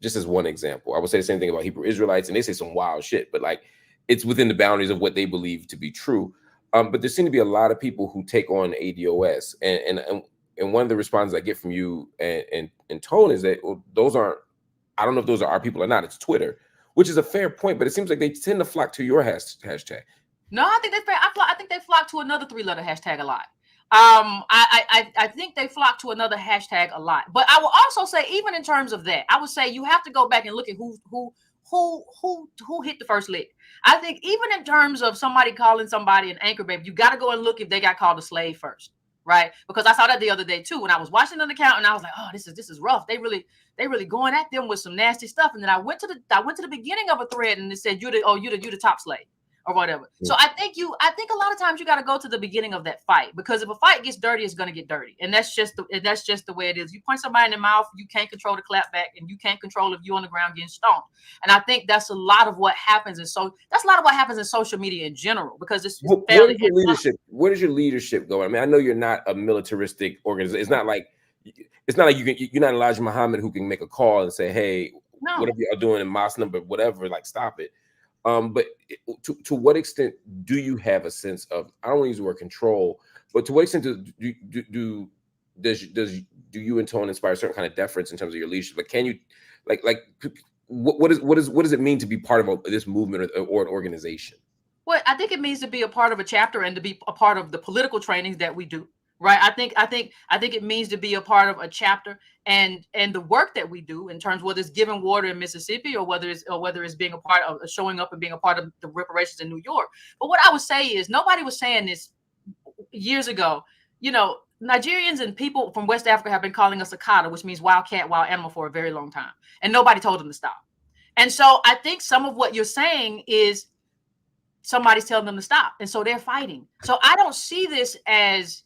Just as one example, I would say the same thing about Hebrew Israelites, and they say some wild shit, but like it's within the boundaries of what they believe to be true. But there seem to be a lot of people who take on ADOS, and one of the responses I get from you and Tone is that, well, those aren't. I don't know if those are our people or not. It's Twitter, which is a fair point, but it seems like they tend to flock to your hashtag. No, I think I think they flock to another 3-letter hashtag a lot. I think they flock to another hashtag a lot. But I will also say, even in terms of that, I would say you have to go back and look at who hit the first lick. I think even in terms of somebody calling somebody an anchor baby, you got to go and look if they got called a slave first, right? Because I saw that the other day too when I was watching an account, and I was like, oh, this is rough. They really going at them with some nasty stuff. And then I went to the beginning of a thread, and it said you the top slave, or whatever. So I think a lot of times you got to go to the beginning of that fight, because if a fight gets dirty, it's going to get dirty. And that's just the way it is. You punch somebody in the mouth, you can't control the clap back, and you can't control if you're on the ground getting stoned. And I think that's a lot of what happens. And so that's a lot of what happens in social media in general, because it's where is your leadership? Where does your leadership go? I mean, I know you're not a militaristic organization. It's not like you're not Elijah Muhammad who can make a call and say, hey, whatever you're doing in mosque number, whatever, like stop it. But to what extent do you have a sense of, I don't want to use the word control, but to what extent do you and Tone inspire a certain kind of deference in terms of your leadership? Like, can you, what does it mean to be part of this movement or an organization? Well, I think it means to be a part of a chapter and to be a part of the political trainings that we do. Right. I think it means to be a part of a chapter and the work that we do in terms of whether it's giving water in Mississippi or whether it's being a part of showing up and being a part of the reparations in New York. But what I would say is nobody was saying this years ago. Nigerians and people from West Africa have been calling us Akata, which means wild cat, wild animal, for a very long time. And nobody told them to stop. And so I think some of what you're saying is somebody's telling them to stop. And so they're fighting. So I don't see this as,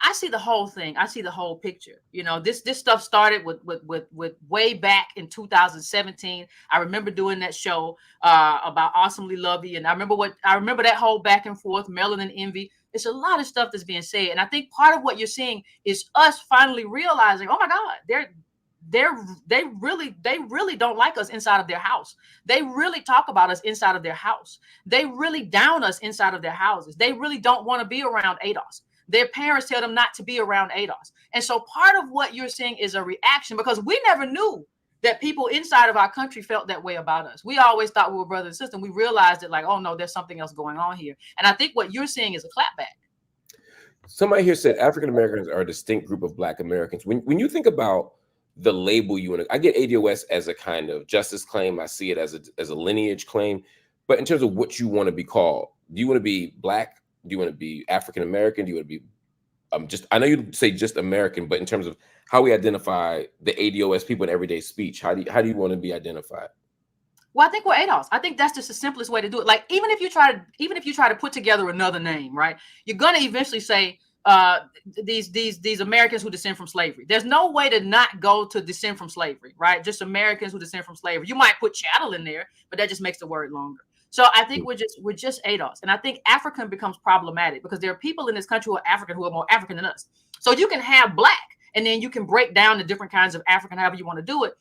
I see the whole thing. I see the whole picture. This stuff started with way back in 2017. I remember doing that show about Awesomely Lovey, and I remember that whole back and forth, Melanin Envy. It's a lot of stuff that's being said, and I think part of what you're seeing is us finally realizing, oh my God, they really don't like us inside of their house. They really talk about us inside of their house. They really down us inside of their houses. They really don't want to be around ADOS. Their parents tell them not to be around ADOS. And so part of what you're seeing is a reaction, because we never knew that people inside of our country felt that way about us. We always thought we were brother and sister. And we realized that, like, oh no, there's something else going on here. And I think what you're seeing is a clapback. Somebody here said African Americans are a distinct group of Black Americans. When you think about the label I get ADOS as a kind of justice claim. I see it as a lineage claim. But in terms of what you want to be called, do you want to be Black? Do you want to be African American? Do you want to be I know you say just American, but in terms of how we identify the ADOS people in everyday speech, how do you want to be identified? Well, I think we're ADOS. I think that's just the simplest way to do it. Like, even if you try to put together another name, right, you're gonna eventually say these Americans who descend from slavery. There's no way to not go to descend from slavery, right? Just Americans who descend from slavery. You might put chattel in there, but that just makes the word longer. So I think we're just ADOS. And I think African becomes problematic because there are people in this country who are African who are more African than us. So you can have Black, and then you can break down the different kinds of African, however you want to do it.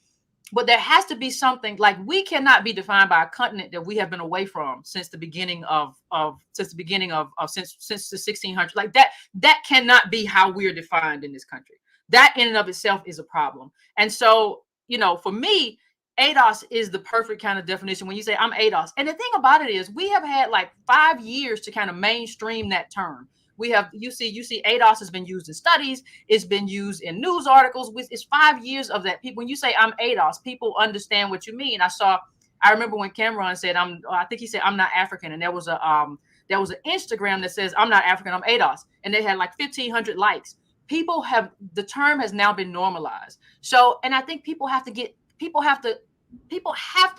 But there has to be something, like, we cannot be defined by a continent that we have been away from since the beginning since the 1600s. Like that cannot be how we're defined in this country. That in and of itself is a problem. And so, for me, ADOS is the perfect kind of definition when you say I'm ADOS. And the thing about it is we have had like 5 years to kind of mainstream that term. You see ADOS has been used in studies. It's been used in news articles. It's 5 years of that. People, when you say I'm ADOS, people understand what you mean. I remember when Cameron said I think he said I'm not African, and there was There was an Instagram that says, I'm not African, I'm ADOS. And they had like 1,500 likes. The term has now been normalized. So, and I think people have to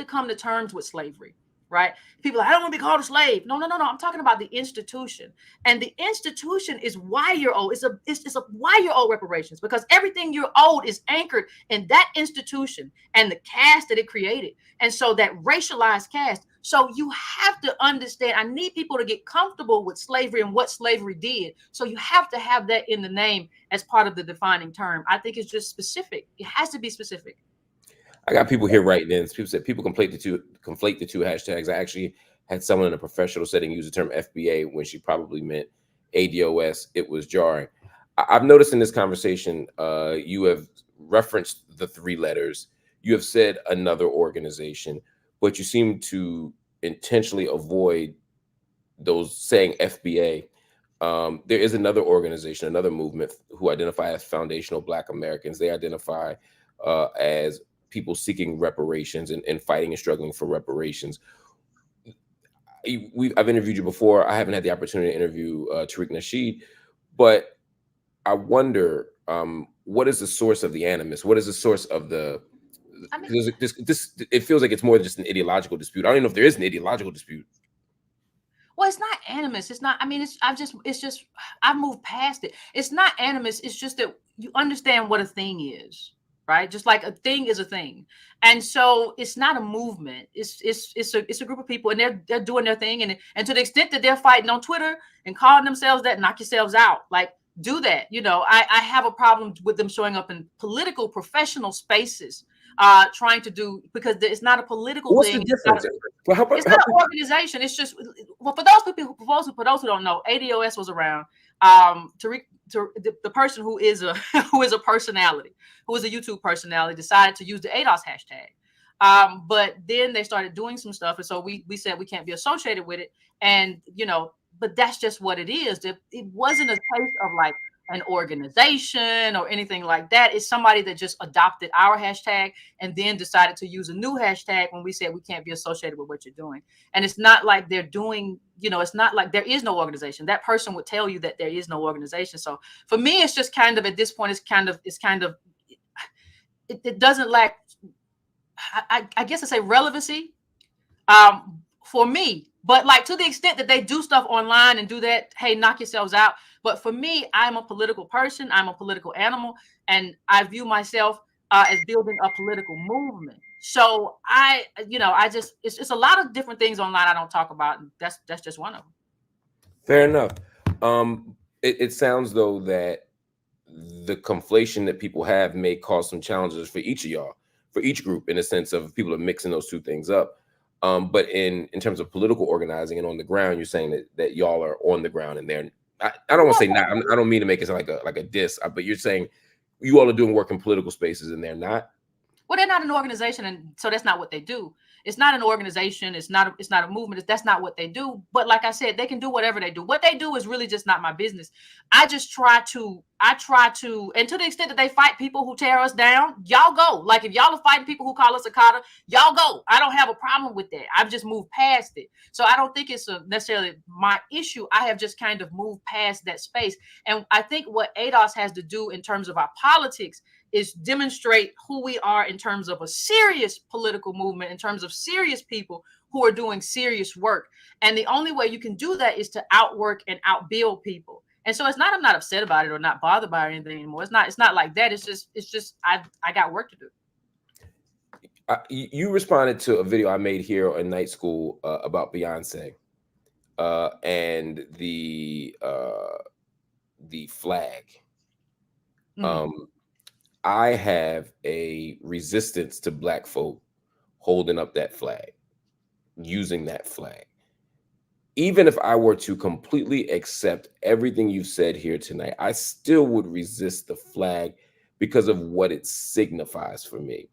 come to terms with slavery, right? People are like, I don't want to be called a slave. No. I'm talking about the institution. And the institution is why you're owed. It's why you're owed reparations, because everything you're owed is anchored in that institution and the caste that it created. And so that racialized caste. So you have to understand, I need people to get comfortable with slavery and what slavery did. So you have to have that in the name as part of the defining term. I think it's just specific. It has to be specific. I got people here writing in. People said people conflate the two hashtags. I actually had someone in a professional setting use the term FBA when she probably meant ADOS. It was jarring. I've noticed in this conversation, you have referenced the 3 letters. You have said another organization, but you seem to intentionally avoid those saying FBA. There is another organization, another movement who identify as foundational Black Americans. They identify as people seeking reparations and fighting and struggling for reparations. I've interviewed you before. I haven't had the opportunity to interview Tariq Nasheed, but I wonder, what is the source of the animus? What is the source of the? It feels like it's more than just an ideological dispute. I don't even know if there is an ideological dispute. Well, it's not animus. It's not. I mean, I've moved past it. It's not animus. It's just that you understand what a thing is, right? Just like a thing is a thing, and so it's not a movement. It's a group of people, and they're doing their thing, and to the extent that they're fighting on Twitter and calling themselves that, knock yourselves out. Like, do that. I have a problem with them showing up in political, professional spaces. Trying to do, because it's not a political thing. It's not an organization. It's just, well, for those who don't know, ADOS was around. The person who is a personality, who is a YouTube personality, decided to use the ADOS hashtag. But then they started doing some stuff, and so we said we can't be associated with it. And but that's just what it is. It wasn't a case of like an organization or anything like that. It's somebody that just adopted our hashtag and then decided to use a new hashtag when we said we can't be associated with what you're doing. And it's not like they're doing, it's not like there is no organization. That person would tell you that there is no organization. So for me, it's just kind of, at this point, it doesn't lack, I guess I say, relevancy for me. But like, to the extent that they do stuff online and do that, hey, knock yourselves out. But for me, I'm a political person. I'm a political animal. And I view myself as building a political movement. So it's a lot of different things online I don't talk about. And that's just one of them. Fair enough. It sounds though that the conflation that people have may cause some challenges for each of y'all, for each group, in a sense of people are mixing those two things up. But in terms of political organizing and on the ground, you're saying that y'all are on the ground and they're. I don't want to say not. I don't mean to make it sound like a diss, but you're saying you all are doing work in political spaces and they're not. Well, they're not an organization, and so that's not what they do. It's not an organization. It's not a movement. That's not what they do. But like I said, they can do whatever they do. What they do is really just not my business. I try to, and to the extent that they fight people who tear us down, y'all go. Like, if y'all are fighting people who call us a cotter, y'all go. I don't have a problem with that. I've just moved past it. So I don't think it's necessarily my issue. I have just kind of moved past that space. And I think what ADOS has to do in terms of our politics is demonstrate who we are in terms of a serious political movement, in terms of serious people who are doing serious work. And the only way you can do that is to outwork and outbuild people. And so it's not, I'm not upset about it or not bothered by anything anymore. It's not like that. It's just I got work to do. You responded to a video I made here on Night School about Beyonce and the flag. Mm-hmm. I have a resistance to Black folk holding up that flag, using that flag. Even if I were to completely accept everything you've said here tonight, I still would resist the flag because of what it signifies for me.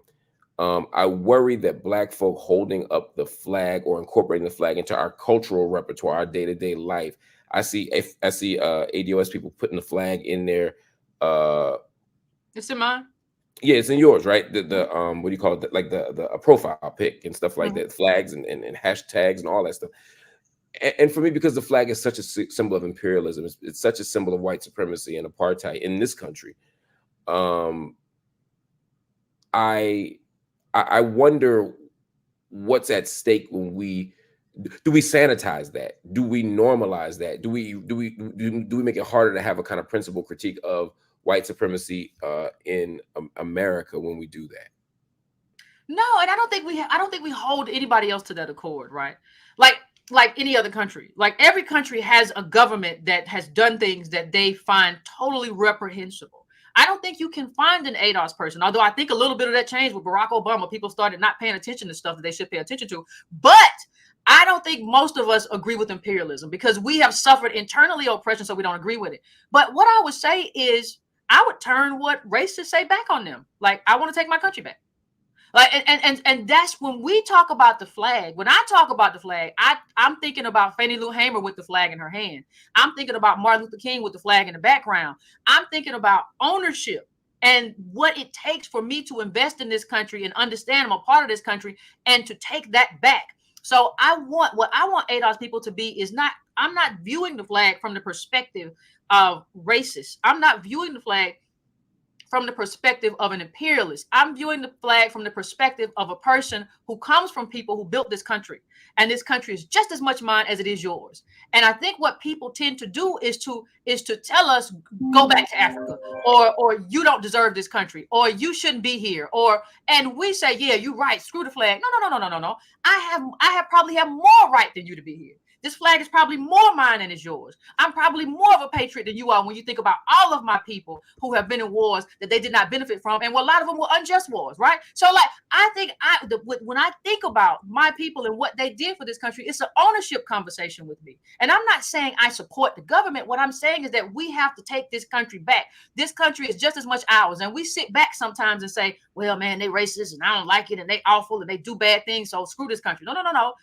I worry that Black folk holding up the flag or incorporating the flag into our cultural repertoire, our day-to-day life. I see ADOS people putting the flag in their It's in mine. Yeah, it's in yours, right? The what do you call it? Like the profile pic and stuff like that, flags and hashtags and all that stuff. And for me, because the flag is such a symbol of imperialism, it's such a symbol of white supremacy and apartheid in this country. I wonder what's at stake when we sanitize that? Do we normalize that? Do we make it harder to have a kind of principled critique of white supremacy in America when we do that? No, and I don't think we hold anybody else to that accord, right? Like any other country. Like every country has a government that has done things that they find totally reprehensible. I don't think you can find an ADOS person, although I think a little bit of that changed with Barack Obama. People started not paying attention to stuff that they should pay attention to. But I don't think most of us agree with imperialism because we have suffered internally oppression, so we don't agree with it. But what I would say is I would turn what racists say back on them. Like, I want to take my country back. Like, and that's when we talk about the flag. When I talk about the flag, I'm thinking about Fannie Lou Hamer with the flag in her hand. I'm thinking about Martin Luther King with the flag in the background. I'm thinking about ownership and what it takes for me to invest in this country and understand I'm a part of this country and to take that back. So what I want ADOS people to be is not, I'm not viewing the flag from the perspective of racists. I'm not viewing the flag from the perspective of an imperialist. I'm viewing the flag from the perspective of a person who comes from people who built this country. And this country is just as much mine as it is yours. And I think what people tend to do is to tell us, go back to Africa, or you don't deserve this country, or you shouldn't be here, and we say, yeah, you're right, screw the flag. No. I probably have more right than you to be here. This flag is probably more mine than it's yours. I'm probably more of a patriot than you are when you think about all of my people who have been in wars that they did not benefit from. And a lot of them were unjust wars, right? So like, I think when I think about my people and what they did for this country, it's an ownership conversation with me. And I'm not saying I support the government. What I'm saying is that we have to take this country back. This country is just as much ours. And we sit back sometimes and say, well, man, they racist and I don't like it and they awful and they do bad things. So screw this country. No.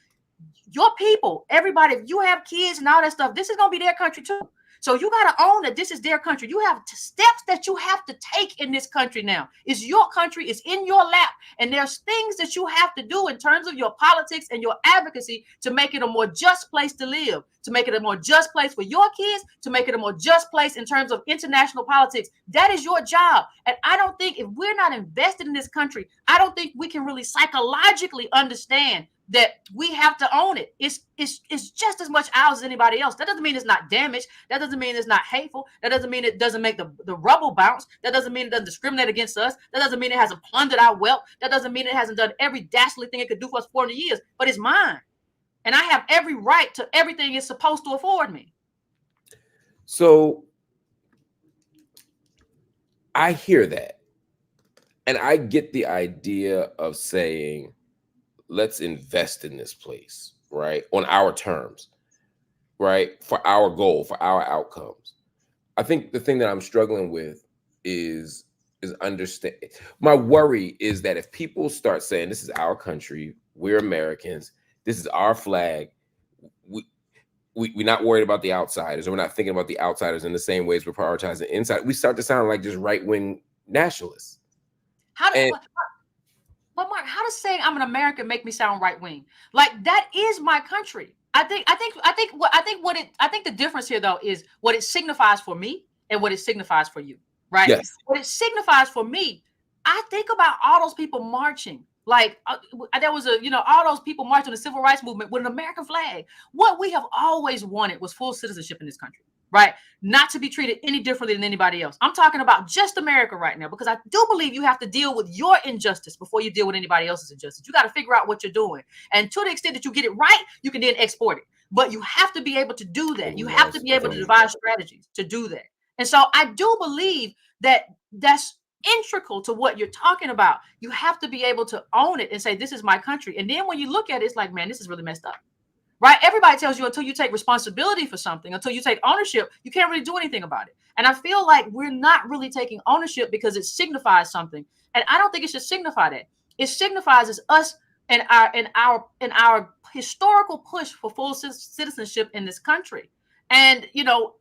Your people, everybody, if you have kids and all that stuff, this is going to be their country too. So you got to own that this is their country. You have steps that you have to take in this country now. It's your country. It's in your lap. And there's things that you have to do in terms of your politics and your advocacy to make it a more just place to live, to make it a more just place for your kids, to make it a more just place in terms of international politics. That is your job. And I don't think if we're not invested in this country, I don't think we can really psychologically understand that we have to own it. It's just as much ours as anybody else. That doesn't mean it's not damaged. That doesn't mean it's not hateful. That doesn't mean it doesn't make the rubble bounce. That doesn't mean it doesn't discriminate against us. That doesn't mean it hasn't plundered our wealth. That doesn't mean it hasn't done every dastardly thing it could do for us 400 years. But it's mine. And I have every right to everything it's supposed to afford me. So I hear that. And I get the idea of saying, let's invest in this place, right? On our terms, right? For our goal, for our outcomes. I think the thing that I'm struggling with is understand. My worry is that if people start saying, this is our country, we're Americans, this is our flag, we're not worried about the outsiders, or we're not thinking about the outsiders in the same ways we're prioritizing inside, we start to sound like just right-wing nationalists. But Mark, how does saying I'm an American make me sound right wing? Like, that is my country. I think the difference here though is what it signifies for me and what it signifies for you, right? Yes. What it signifies for me, I think about all those people marching. Like there was all those people marching in the civil rights movement with an American flag. What we have always wanted was full citizenship in this country, right? Not to be treated any differently than anybody else. I'm talking about just America right now, because I do believe you have to deal with your injustice before you deal with anybody else's injustice. You got to figure out what you're doing. And to the extent that you get it right, you can then export it. But you have to be able to do that. You have to be able to devise strategies to do that. And so I do believe that that's integral to what you're talking about. You have to be able to own it and say, this is my country. And then when you look at it, it's like, man, this is really messed up. Right? Everybody tells you until you take responsibility for something, until you take ownership, you can't really do anything about it. And I feel like we're not really taking ownership because it signifies something. And I don't think it should signify that. It signifies as us and our historical push for full citizenship in this country. And,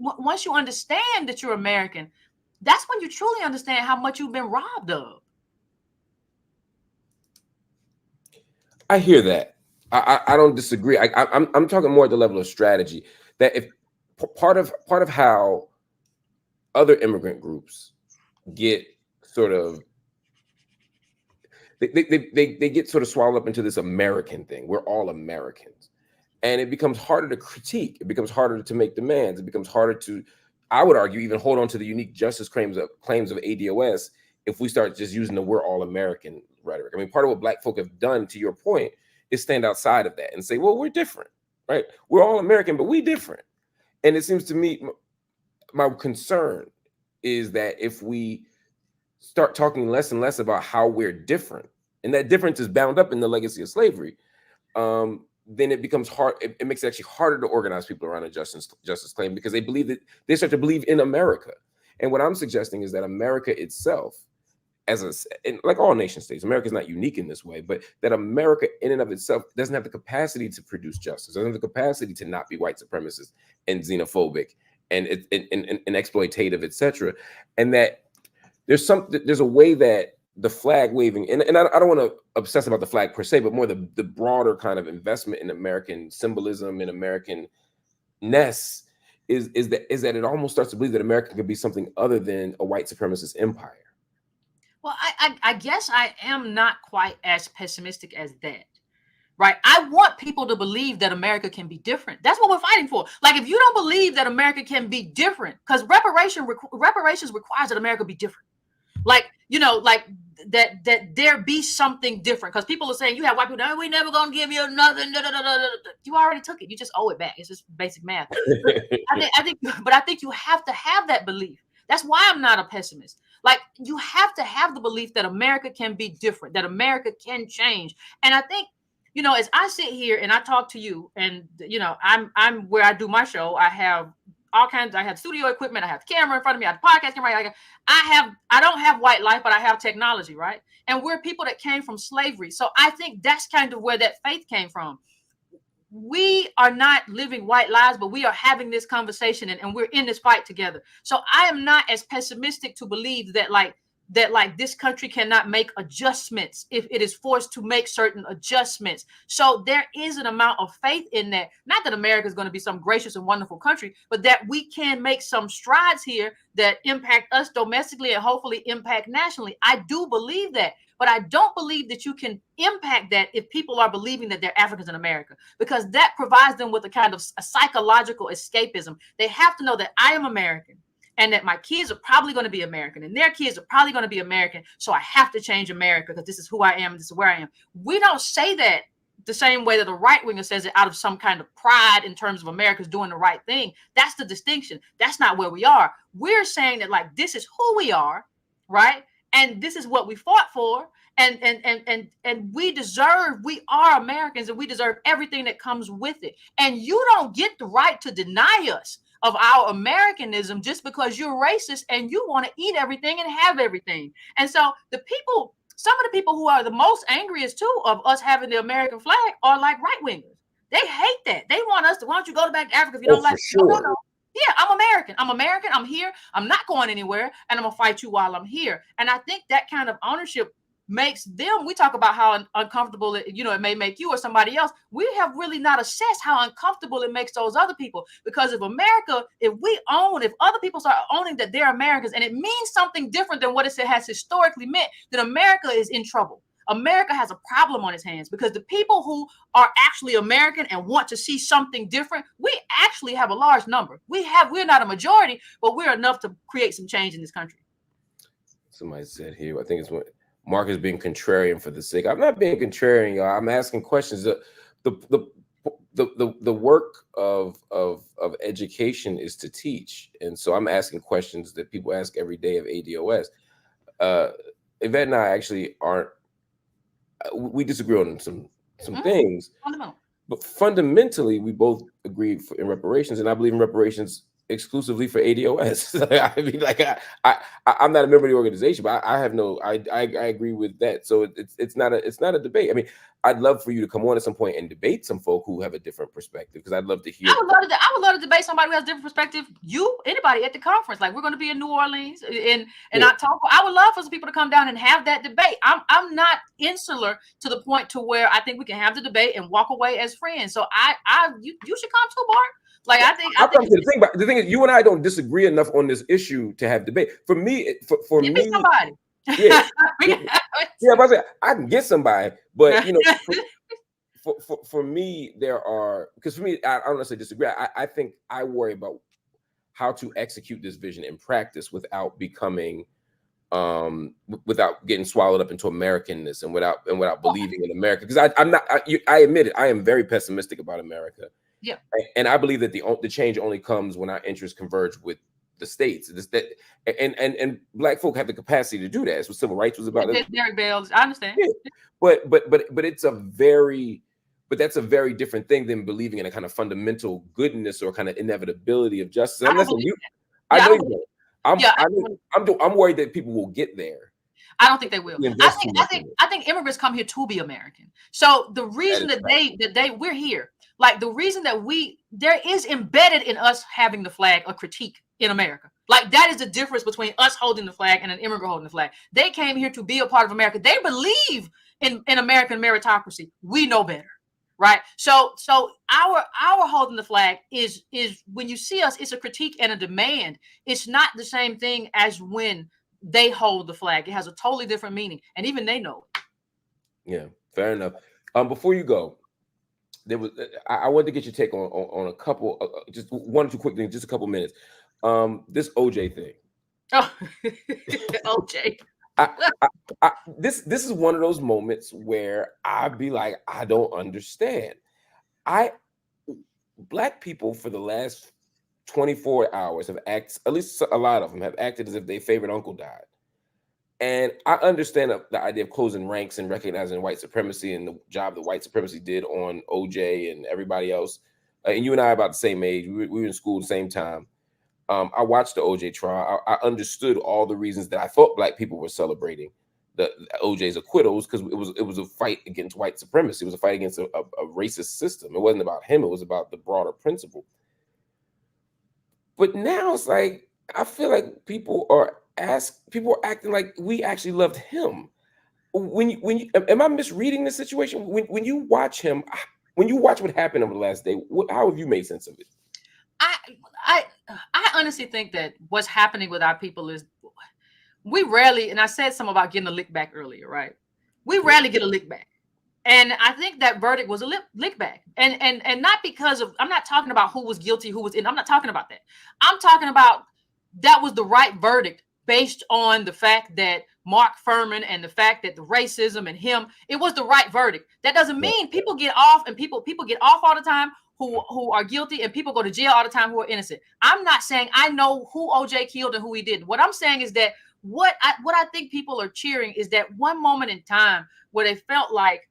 once you understand that you're American, that's when you truly understand how much you've been robbed of. I hear that. I don't disagree. I'm talking more at the level of strategy. That if part of how other immigrant groups get sort of they get sort of swallowed up into this American thing. We're all Americans, and it becomes harder to critique. It becomes harder to make demands. It becomes harder to, I would argue, even hold on to the unique justice claims of ADOS if we start just using the "we're all American" rhetoric. I mean, part of what Black folk have done, to your point, is stand outside of that and say, well, we're different, right? We're all American, but we different. And it seems to me, my concern is that if we start talking less and less about how we're different, and that difference is bound up in the legacy of slavery, then it becomes hard. It makes it actually harder to organize people around a justice claim, because they start to believe in America. And what I'm suggesting is that America itself, like all nation states, America is not unique in this way, but that America in and of itself doesn't have the capacity to produce justice, doesn't have the capacity to not be white supremacist and xenophobic and exploitative, etc. And that there's a way that the flag waving, and I don't want to obsess about the flag per se, but more the broader kind of investment in American symbolism and American-ness is that it almost starts to believe that America could be something other than a white supremacist empire. Well, I guess I am not quite as pessimistic as that, right? I want people to believe that America can be different. That's what we're fighting for. Like, if you don't believe that America can be different, because reparations requires that America be different. Like, like that there be something different, because people are saying, you have white people, we never gonna give you nothing. You already took it. You just owe it back. It's just basic math. But I think you have to have that belief. That's why I'm not a pessimist. Like, you have to have the belief that America can be different, that America can change. And I think, as I sit here and I talk to you, and I'm where I do my show, I have all kinds. I have studio equipment. I have the camera in front of me. I have the podcast camera. I don't have white life, but I have technology, right? And we're people that came from slavery. So I think that's kind of where that faith came from. We are not living white lives, but we are having this conversation, and we're in this fight together. So I am not as pessimistic to believe that this country cannot make adjustments if it is forced to make certain adjustments. So there is an amount of faith in that. Not that America is going to be some gracious and wonderful country, but that we can make some strides here that impact us domestically and hopefully impact nationally. I do believe that. But I don't believe that you can impact that if people are believing that they're Africans in America, because that provides them with a kind of a psychological escapism. They have to know that I am American, and that my kids are probably going to be American, and their kids are probably going to be American. So I have to change America because this is who I am. This is where I am. We don't say that the same way that a right winger says it out of some kind of pride in terms of America's doing the right thing. That's the distinction. That's not where we are. We're saying that, like, this is who we are, right? And this is what we fought for. And we are Americans, and we deserve everything that comes with it. And you don't get the right to deny us of our Americanism just because you're racist and you want to eat everything and have everything. And so some of the people who are the most angriest too of us having the American flag are like right wingers. They hate that. They want us to, why don't you go back to Africa if you don't like it? Sure. No. Yeah, I'm American. I'm here. I'm not going anywhere, and I'm gonna fight you while I'm here. And I think that kind of ownership makes them, we talk about how uncomfortable it may make you or somebody else. We have really not assessed how uncomfortable it makes those other people. Because if other people start owning that they're Americans, and it means something different than what it has historically meant, then America is in trouble. America has a problem on its hands, because the people who are actually American and want to see something different, we actually have a large number. We're not a majority, but we're enough to create some change in this country. Somebody said here, I think it's what Mark is being contrarian for the sake. I'm not being contrarian, y'all. I'm asking questions. The work of education is to teach, and so I'm asking questions that people ask every day of ADOS. Yvette and I actually aren't. We disagree on some things, but fundamentally we both agree in reparations, and I believe in reparations exclusively for ADOS. I mean, like I'm not a member of the organization, but I have no. I agree with that. So it's not a debate. I mean, I'd love for you to come on at some point and debate some folk who have a different perspective, because I'd love to hear. I would love to debate somebody who has a different perspective. You, anybody at the conference, like we're going to be in New Orleans in October. I would love for some people to come down and have that debate. I'm not insular to the point to where I think we can have the debate and walk away as friends. So you should come too, Mark. Like I think the thing is, you and I don't disagree enough on this issue to have debate. For me, for me, somebody. Yeah, I can get somebody, but you know, for me, because for me, I don't necessarily disagree. I think I worry about how to execute this vision in practice without becoming, without getting swallowed up into Americanness and without believing in America. Because I'm not. I admit it. I am very pessimistic about America. Yeah, and I believe that the change only comes when our interests converge with the states. And Black folk have the capacity to do that. That's what civil rights was about. Derek Bales, I understand. Yeah. But it's that's a very different thing than believing in a kind of fundamental goodness or kind of inevitability of justice. I'm worried that people will get there. I don't think they will. I think immigrants come here to be American. So the reason that we're here, like the reason that there is embedded in us having the flag a critique in America. Like that is the difference between us holding the flag and an immigrant holding the flag. They came here to be a part of America. They believe in American meritocracy. We know better, right? So our holding the flag is when you see us, it's a critique and a demand. It's not the same thing as when they hold the flag. It has a totally different meaning, and even they know it. Yeah, fair enough. Before you go, I wanted to get your take on a couple, just one or two quick things, just a couple minutes. This OJ thing. Oh, OJ. This is one of those moments where I'd be like, I don't understand. Black people for the last 24 hours have acted, at least a lot of them have acted as if their favorite uncle died. And I understand the idea of closing ranks and recognizing white supremacy and the job that white supremacy did on OJ and everybody else. And you and I are about the same age. We were in school at the same time. I watched the OJ trial. I understood all the reasons that I thought Black people were celebrating the OJ's acquittals, because it was a fight against white supremacy. It was a fight against a racist system. It wasn't about him. It was about the broader principle. But now it's like, I feel like people are acting like we actually loved him. Am I misreading the situation? When you watch him, when you watch what happened over the last day, how have you made sense of it? I honestly think that what's happening with our people is we rarely, and I said something about getting a lick back earlier, right? We rarely get a lick back. And I think that verdict was a lick back. And not because of, I'm not talking about who was guilty, who was in, I'm not talking about that. I'm talking about that was the right verdict based on the fact that Mark Furman and the fact that the racism and him, it was the right verdict. That doesn't mean people get off and people get off all the time who are guilty, and people go to jail all the time who are innocent. I'm not saying I know who OJ killed and who he did. What I'm saying is that what I think people are cheering is that one moment in time where they felt like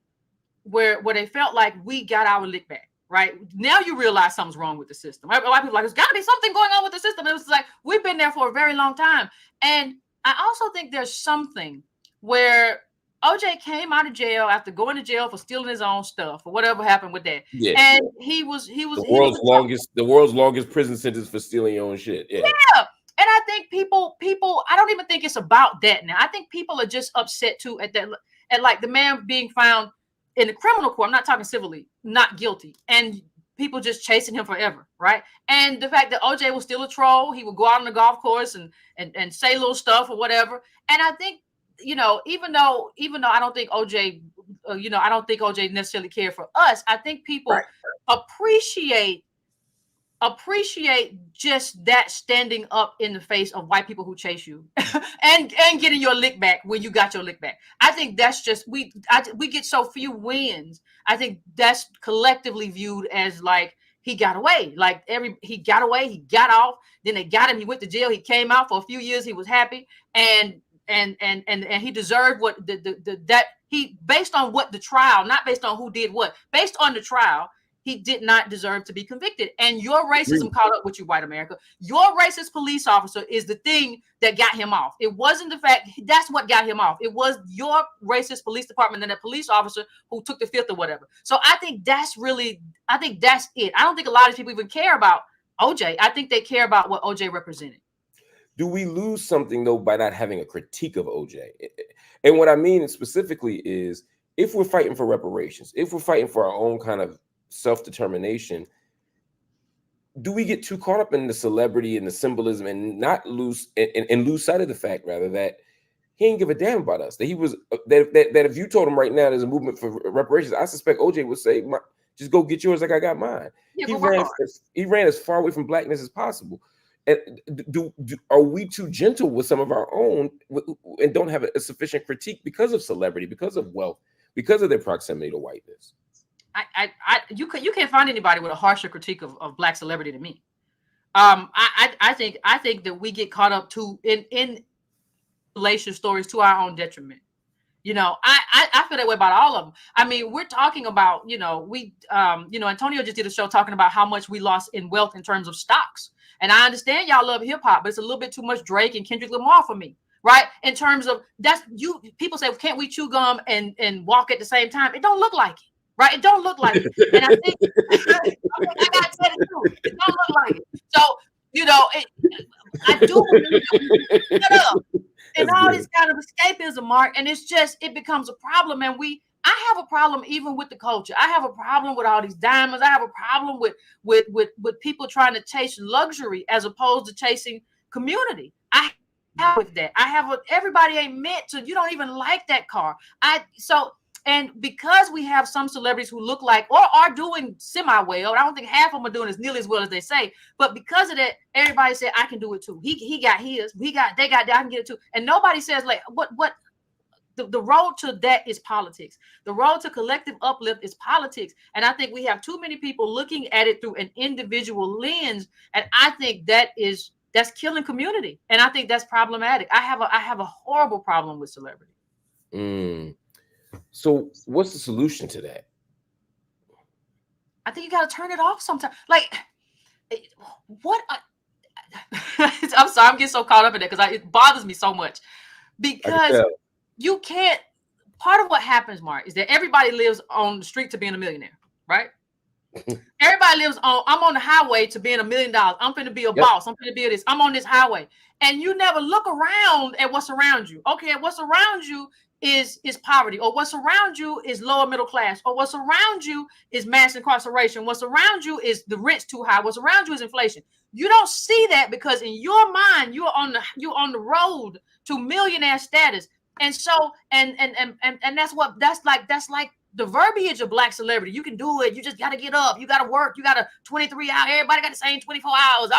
we got our lick back. Right now, you realize something's wrong with the system. Right? A lot of people are like, there's got to be something going on with the system. It was like we've been there for a very long time, and I also think there's something where OJ came out of jail after going to jail for stealing his own stuff or whatever happened with that. Yeah. And he was the world's longest prison sentence for stealing your own shit. Yeah. And I think people, I don't even think it's about that now. I think people are just upset too at like the man being found in the criminal court. I'm not talking civilly, not guilty, and people just chasing him forever, right? And the fact that OJ was still a troll, he would go out on the golf course and say little stuff or whatever. And I think, even though I don't think OJ, I don't think OJ necessarily cared for us. I think people appreciate just that standing up in the face of white people who chase you and getting your lick back when you got your lick back. I think that's just, we get so few wins. I think that's collectively viewed as like, he got away. Like he got away, he got off, then they got him, he went to jail, he came out for a few years, he was happy. And he deserved what he based on what the trial, not based on who did what, based on the trial, he did not deserve to be convicted. And your racism caught up with you, white America. Your racist police officer is the thing that got him off. It wasn't the fact, that's what got him off. It was your racist police department and that police officer who took the fifth or whatever. So I think that's it. I don't think a lot of people even care about OJ. I think they care about what OJ represented. Do we lose something though by not having a critique of OJ? And what I mean specifically is, if we're fighting for reparations, if we're fighting for our own kind of self-determination, do we get too caught up in the celebrity and the symbolism and not lose and lose sight of the fact, rather, that he ain't give a damn about us? That he was that if you told him right now there's a movement for reparations, I suspect OJ would say, just go get yours like I got mine. Yeah, he ran as far away from blackness as possible. And are we too gentle with some of our own and don't have a sufficient critique because of celebrity, because of wealth, because of their proximity to whiteness? You can't find anybody with a harsher critique of black celebrity than me. I think that we get caught up in relationship stories to our own detriment. You know, I feel that way about all of them. I mean, we're talking about, Antonio just did a show talking about how much we lost in wealth in terms of stocks. And I understand y'all love hip hop, but it's a little bit too much Drake and Kendrick Lamar for me, right? In terms of people say, can't we chew gum and walk at the same time? It don't look like it, right? It don't look like it. And I think I gotta tell it too. It don't look like it. So, I do shut up. And all this kind of escapism, Mark, and it becomes a problem. And I have a problem even with the culture. I have a problem with all these diamonds. I have a problem with people trying to chase luxury as opposed to chasing community. I have with that. Everybody ain't meant to. You don't even like that car. And because we have some celebrities who look like or are doing semi-well, I don't think half of them are doing as nearly as well as they say. But because of that, everybody said, I can do it too. He got his. They got that. I can get it too. And nobody says, like, what the road to that is politics. The road to collective uplift is politics. And I think we have too many people looking at it through an individual lens. And I think that's killing community. And I think that's problematic. I have a horrible problem with celebrity. So what's the solution to that? I think you got to turn it off sometimes. Like, I'm sorry, I'm getting so caught up in it because it bothers me so much. Because you can't, part of what happens, Mark, is that everybody lives on the street to being a millionaire, right? Everybody lives I'm on the highway to being $1 million. I'm going to be a boss. I'm going to be this. I'm on this highway. And you never look around at what's around you. Okay, what's around you is poverty, or what's around you is lower middle class, or what's around you is mass incarceration. What's around you is the rent too high. What's around you is inflation. You don't see that because in your mind, you're on the road to millionaire status. And so, and that's like the verbiage of black celebrity. You can do it. You just got to get up. You got to work. You got to 23 hours. Everybody got the same 24 hours.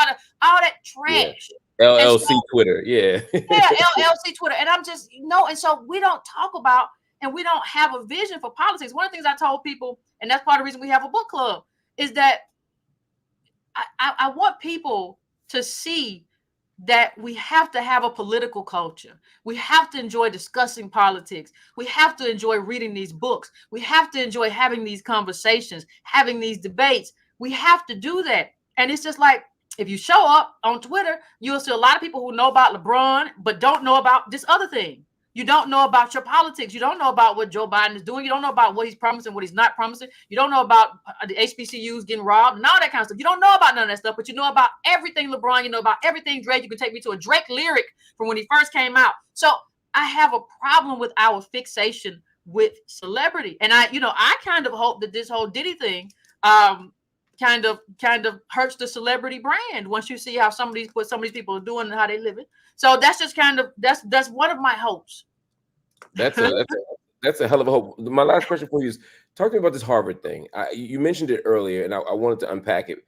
All that trash. Yeah. LLC Twitter, LLC Twitter. And I'm just, and so we don't talk about, and we don't have a vision for politics. One of the things I told people, and that's part of the reason we have a book club, is that I want people to see that we have to have a political culture. We have to enjoy discussing politics. We have to enjoy reading these books. We have to enjoy having these conversations, having these debates. We have to do that. And it's just like, if you show up on Twitter, you'll see a lot of people who know about LeBron, but don't know about this other thing. You don't know about your politics. You don't know about what Joe Biden is doing. You don't know about what he's promising, what he's not promising. You don't know about the HBCUs getting robbed and all that kind of stuff. You don't know about none of that stuff, but you know about everything LeBron. You know about everything Drake. You can take me to a Drake lyric from when he first came out. So I have a problem with our fixation with celebrity. And I kind of hope that this whole Diddy thing, kind of hurts the celebrity brand once you see how some of these people are doing and how they live it. So that's just that's one of my hopes. That's a hell of a hope. My last question for you is, talk to me about this Harvard thing. You mentioned it earlier, and I wanted to unpack it.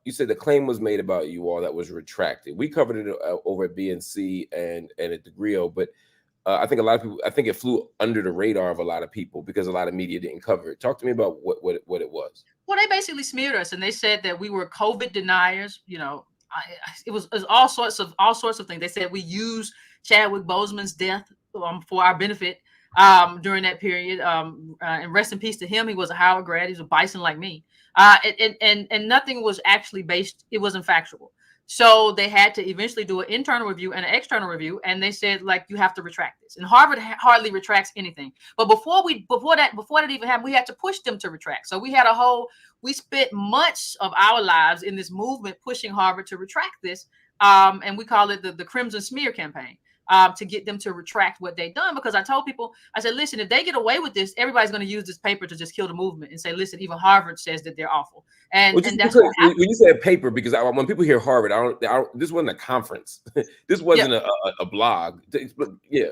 You said the claim was made about you all that was retracted. We covered it over at BNC and at the Griot, but I think a lot of people, it flew under the radar of a lot of people because a lot of media didn't cover it. Talk to me about what it was. Well, they basically smeared us, and they said that we were COVID deniers. It was all sorts of things. They said we used Chadwick Boseman's death for our benefit. during that period. And rest in peace to him. He was a Howard grad. He was a Bison like me. And nothing was actually based. It wasn't factual. So they had to eventually do an internal review and an external review, and they said, like, you have to retract this. And Harvard hardly retracts anything. But before that even happened, we had to push them to retract. So we spent much of our lives in this movement pushing Harvard to retract this, and we call it the Crimson Smear campaign. To get them to retract what they've done, because I told people, I said, listen, if they get away with this, everybody's going to use this paper to just kill the movement and say, listen, even Harvard says that they're awful. And that's what happened. When you say paper, because when people hear Harvard, this wasn't a conference. This wasn't a blog. Yeah.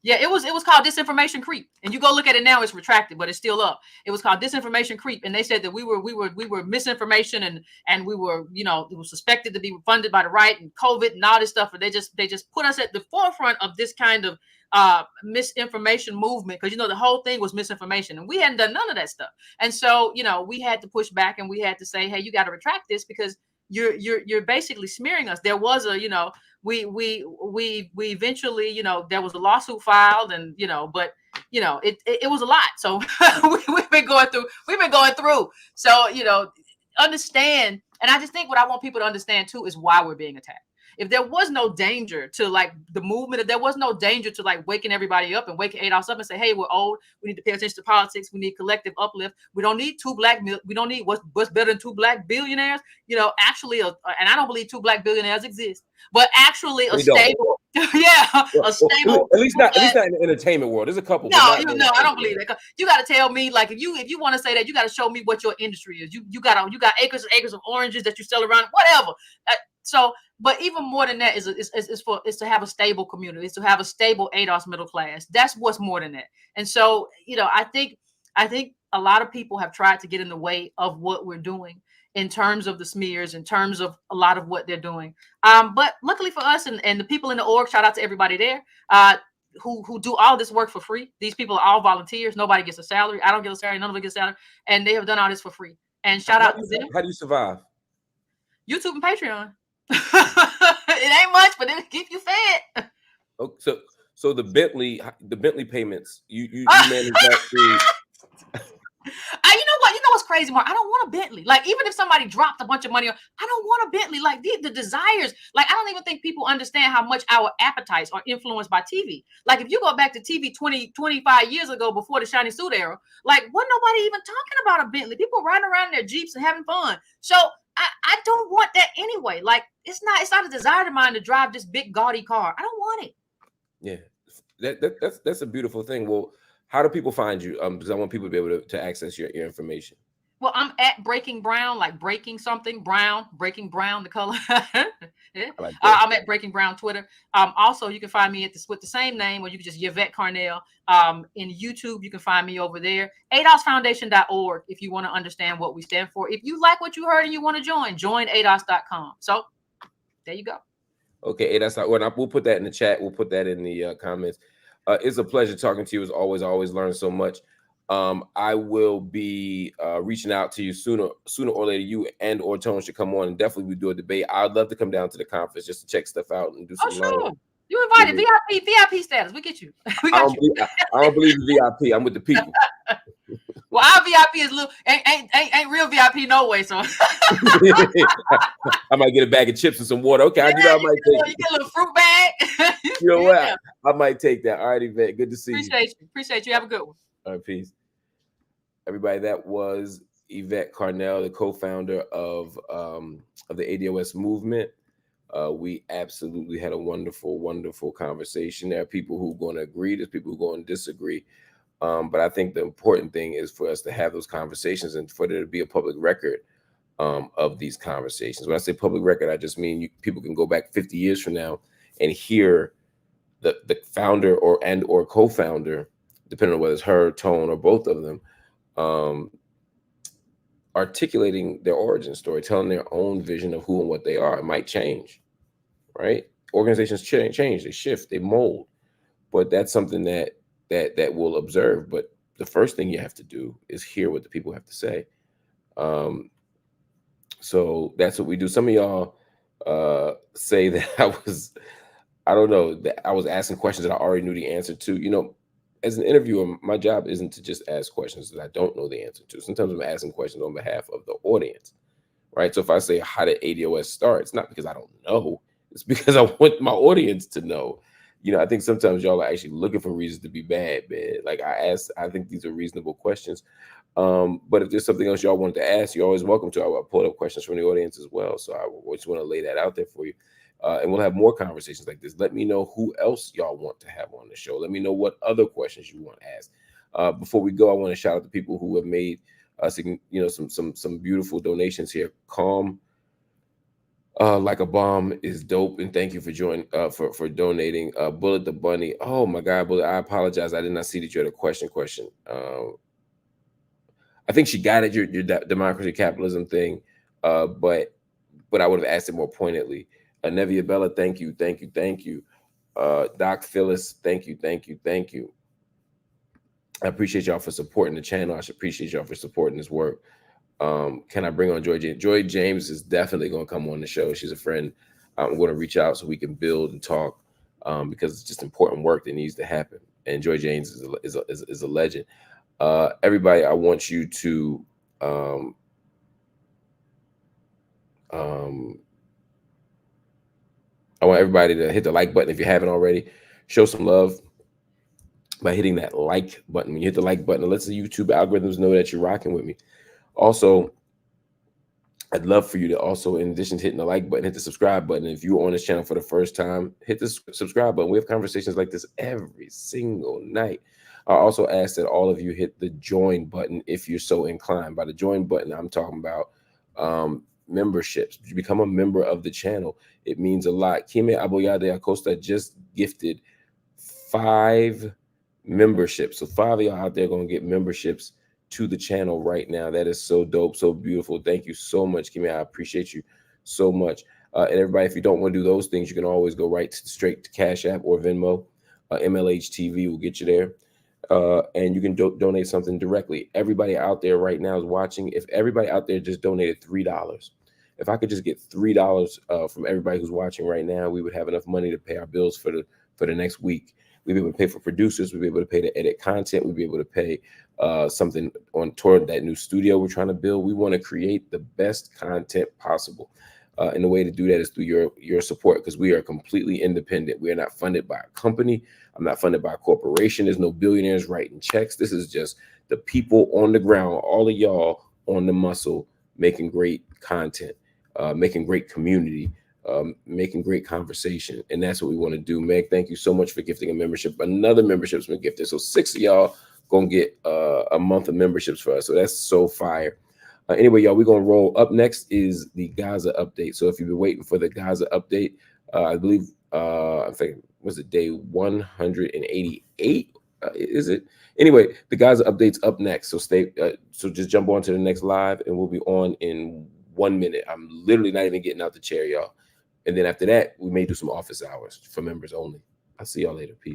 Yeah, it was called Disinformation Creep, and you go look at it now. It's retracted, but it's still up. It was called Disinformation Creep, and they said that we were misinformation, and we were, it was suspected to be funded by the right and COVID and all this stuff. And they just put us at the forefront of this kind of misinformation movement, because the whole thing was misinformation, and we hadn't done none of that stuff. And so we had to push back, and we had to say, hey, you got to retract this, because you're basically smearing us. There was a we eventually, there was a lawsuit filed, and but it was a lot. So we've been going through. So understand, and I just think what I want people to understand too is why we're being attacked. If there was no danger to like the movement, if there was no danger to like waking everybody up and waking ADOS up and say, hey, we're old, we need to pay attention to politics, we need collective uplift, we don't need we don't need what's better than 2 black billionaires, actually, and I don't believe 2 black billionaires exist, but actually a stable, a stable. At least not in the entertainment world. There's a couple. No, I don't believe that. You got to tell me, like, if you want to say that, you got to show me what your industry is. You got acres and acres of oranges that you sell around, whatever. But even more than that is to have a stable community, is to have a stable ADOS middle class. That's what's more than that. And so, I think a lot of people have tried to get in the way of what we're doing in terms of the smears, in terms of a lot of what they're doing. But luckily for us and the people in the org, shout out to everybody there, who do all this work for free. These people are all volunteers. Nobody gets a salary. I don't get a salary. None of them get a salary. And they have done all this for free. And shout out to them. How do you survive? YouTube and Patreon. It ain't much, but it'll keep you fed. Oh, so the Bentley payments, you manage that through. You know what's crazy, Mark? I don't want a Bentley. Like, even if somebody dropped a bunch of money, I don't want a Bentley. Like, the desires, like, I don't even think people understand how much our appetites are influenced by TV. Like, if you go back to TV 25 years ago, before the shiny suit era, like, wasn't nobody even talking about a Bentley. People riding around in their Jeeps and having fun. So I don't want that anyway. Like, it's not a desire of mine to drive this big gaudy car. I don't want it. Yeah, that's a beautiful thing. Well, how do people find you? Because I want people to be able to access your information. Well, I'm at Breaking Brown, like breaking something brown, breaking brown, the color. Yeah. I'm at Breaking Brown Twitter. Also, you can find me with the same name, or you can just Yvette Carnell. In YouTube, you can find me over there. ADOSfoundation.org if you want to understand what we stand for. If you like what you heard and you want to join ADOS.com. So there you go. Okay, ADOS. We'll put that in the chat. We'll put that in the comments. It's a pleasure talking to you as always. I always learn so much. I will be reaching out to you sooner or later. You and or Tone should come on, and definitely we do a debate. I'd love to come down to the conference just to check stuff out and do some. Sure. You invited. VIP status. We get you. I don't believe in VIP. I'm with the people. Well, our VIP is ain't real VIP no way. So I might get a bag of chips and some water. Okay, I might take. You get a little fruit bag. You know what? I might take that. All right, Yvette. Good to see you. Appreciate you. Have a good one. All right, peace. Everybody, that was Yvette Carnell, the co-founder of the ADOS movement. We absolutely had a wonderful, wonderful conversation. There are people who are going to agree. There's people who are going to disagree. But I think the important thing is for us to have those conversations and for there to be a public record of these conversations. When I say public record, I just mean people can go back 50 years from now and hear the founder or co-founder, depending on whether it's her, Tone, or both of them, articulating their origin story, telling their own vision of who and what they are. It might change, right? Organizations change, they shift, they mold, but that's something that we'll observe. But the first thing you have to do is hear what the people have to say. So that's what we do. Some of y'all say that I was asking questions that I already knew the answer to. as an interviewer, my job isn't to just ask questions that I don't know the answer to. Sometimes I'm asking questions on behalf of the audience, right? So if I say, how did ADOS start? It's not because I don't know. It's because I want my audience to know. You know, I think sometimes y'all are actually looking for reasons to be bad, man. Like I think these are reasonable questions. But if there's something else y'all wanted to ask, you're always welcome to. I will pull up questions from the audience as well. So I just want to lay that out there for you. And we'll have more conversations like this. Let me know who else y'all want to have on the show. Let me know what other questions you want to ask. Before we go, I want to shout out the people who have made some beautiful donations here. Calm like a bomb is dope, and thank you for joining for donating. Bullet the Bunny. Oh my God, Bullet, I apologize. I did not see that you had a question. I think she got it, your democracy capitalism thing, but I would have asked it more pointedly. Nevia Bella, thank you. Doc Phyllis, thank you. I appreciate y'all for supporting the channel. I should appreciate y'all for supporting this work. Can I bring on Joy James? Joy James is definitely going to come on the show. She's a friend. I'm going to reach out so we can build and talk because it's just important work that needs to happen. And Joy James is a legend. Everybody, I want you to I want everybody to hit the like button if you haven't already. Show some love by hitting that like button. When you hit the like button, it lets the YouTube algorithms know that you're rocking with me. Also, I'd love for you to also, in addition to hitting the like button, hit the subscribe button. If you're on this channel for the first time, hit the subscribe button. We have conversations like this every single night. I also ask that all of you hit the join button if you're so inclined. By the join button, I'm talking about memberships. You become a member of the channel. It means a lot. Kime Aboyade Acosta just gifted 5 memberships. So 5 of y'all out there going to get memberships to the channel right now. That is so dope, so beautiful. Thank you so much, Kime. I appreciate you so much. And everybody, if you don't want to do those things, you can always go straight to Cash App or Venmo. MLH TV will get you there. And you can donate something directly. Everybody out there right now is watching. If everybody out there just donated $3, if I could just get $3 from everybody who's watching right now, we would have enough money to pay our bills for the next week. We'd be able to pay for producers. We'd be able to pay to edit content. We'd be able to pay something toward that new studio we're trying to build. We want to create the best content possible. And the way to do that is through your support, because we are completely independent. We are not funded by a company. I'm not funded by a corporation. There's no billionaires writing checks. This is just the people on the ground, all of y'all on the muscle, making great content, making great community, making great conversation. And that's what we want to do. Meg, thank you so much for gifting a membership. Another membership's been gifted. So 6 of y'all gonna get a month of memberships for us. So that's so fire. Anyway, y'all, we're gonna roll. Up next is the Gaza update. So if you've been waiting for the Gaza update, I believe I think was it day 188? Is it? Anyway, the Gaza update's up next. So so just jump on to the next live, and we'll be on in 1 minute. I'm literally not even getting out the chair, y'all. And then after that, we may do some office hours for members only. I'll see y'all later. Peace.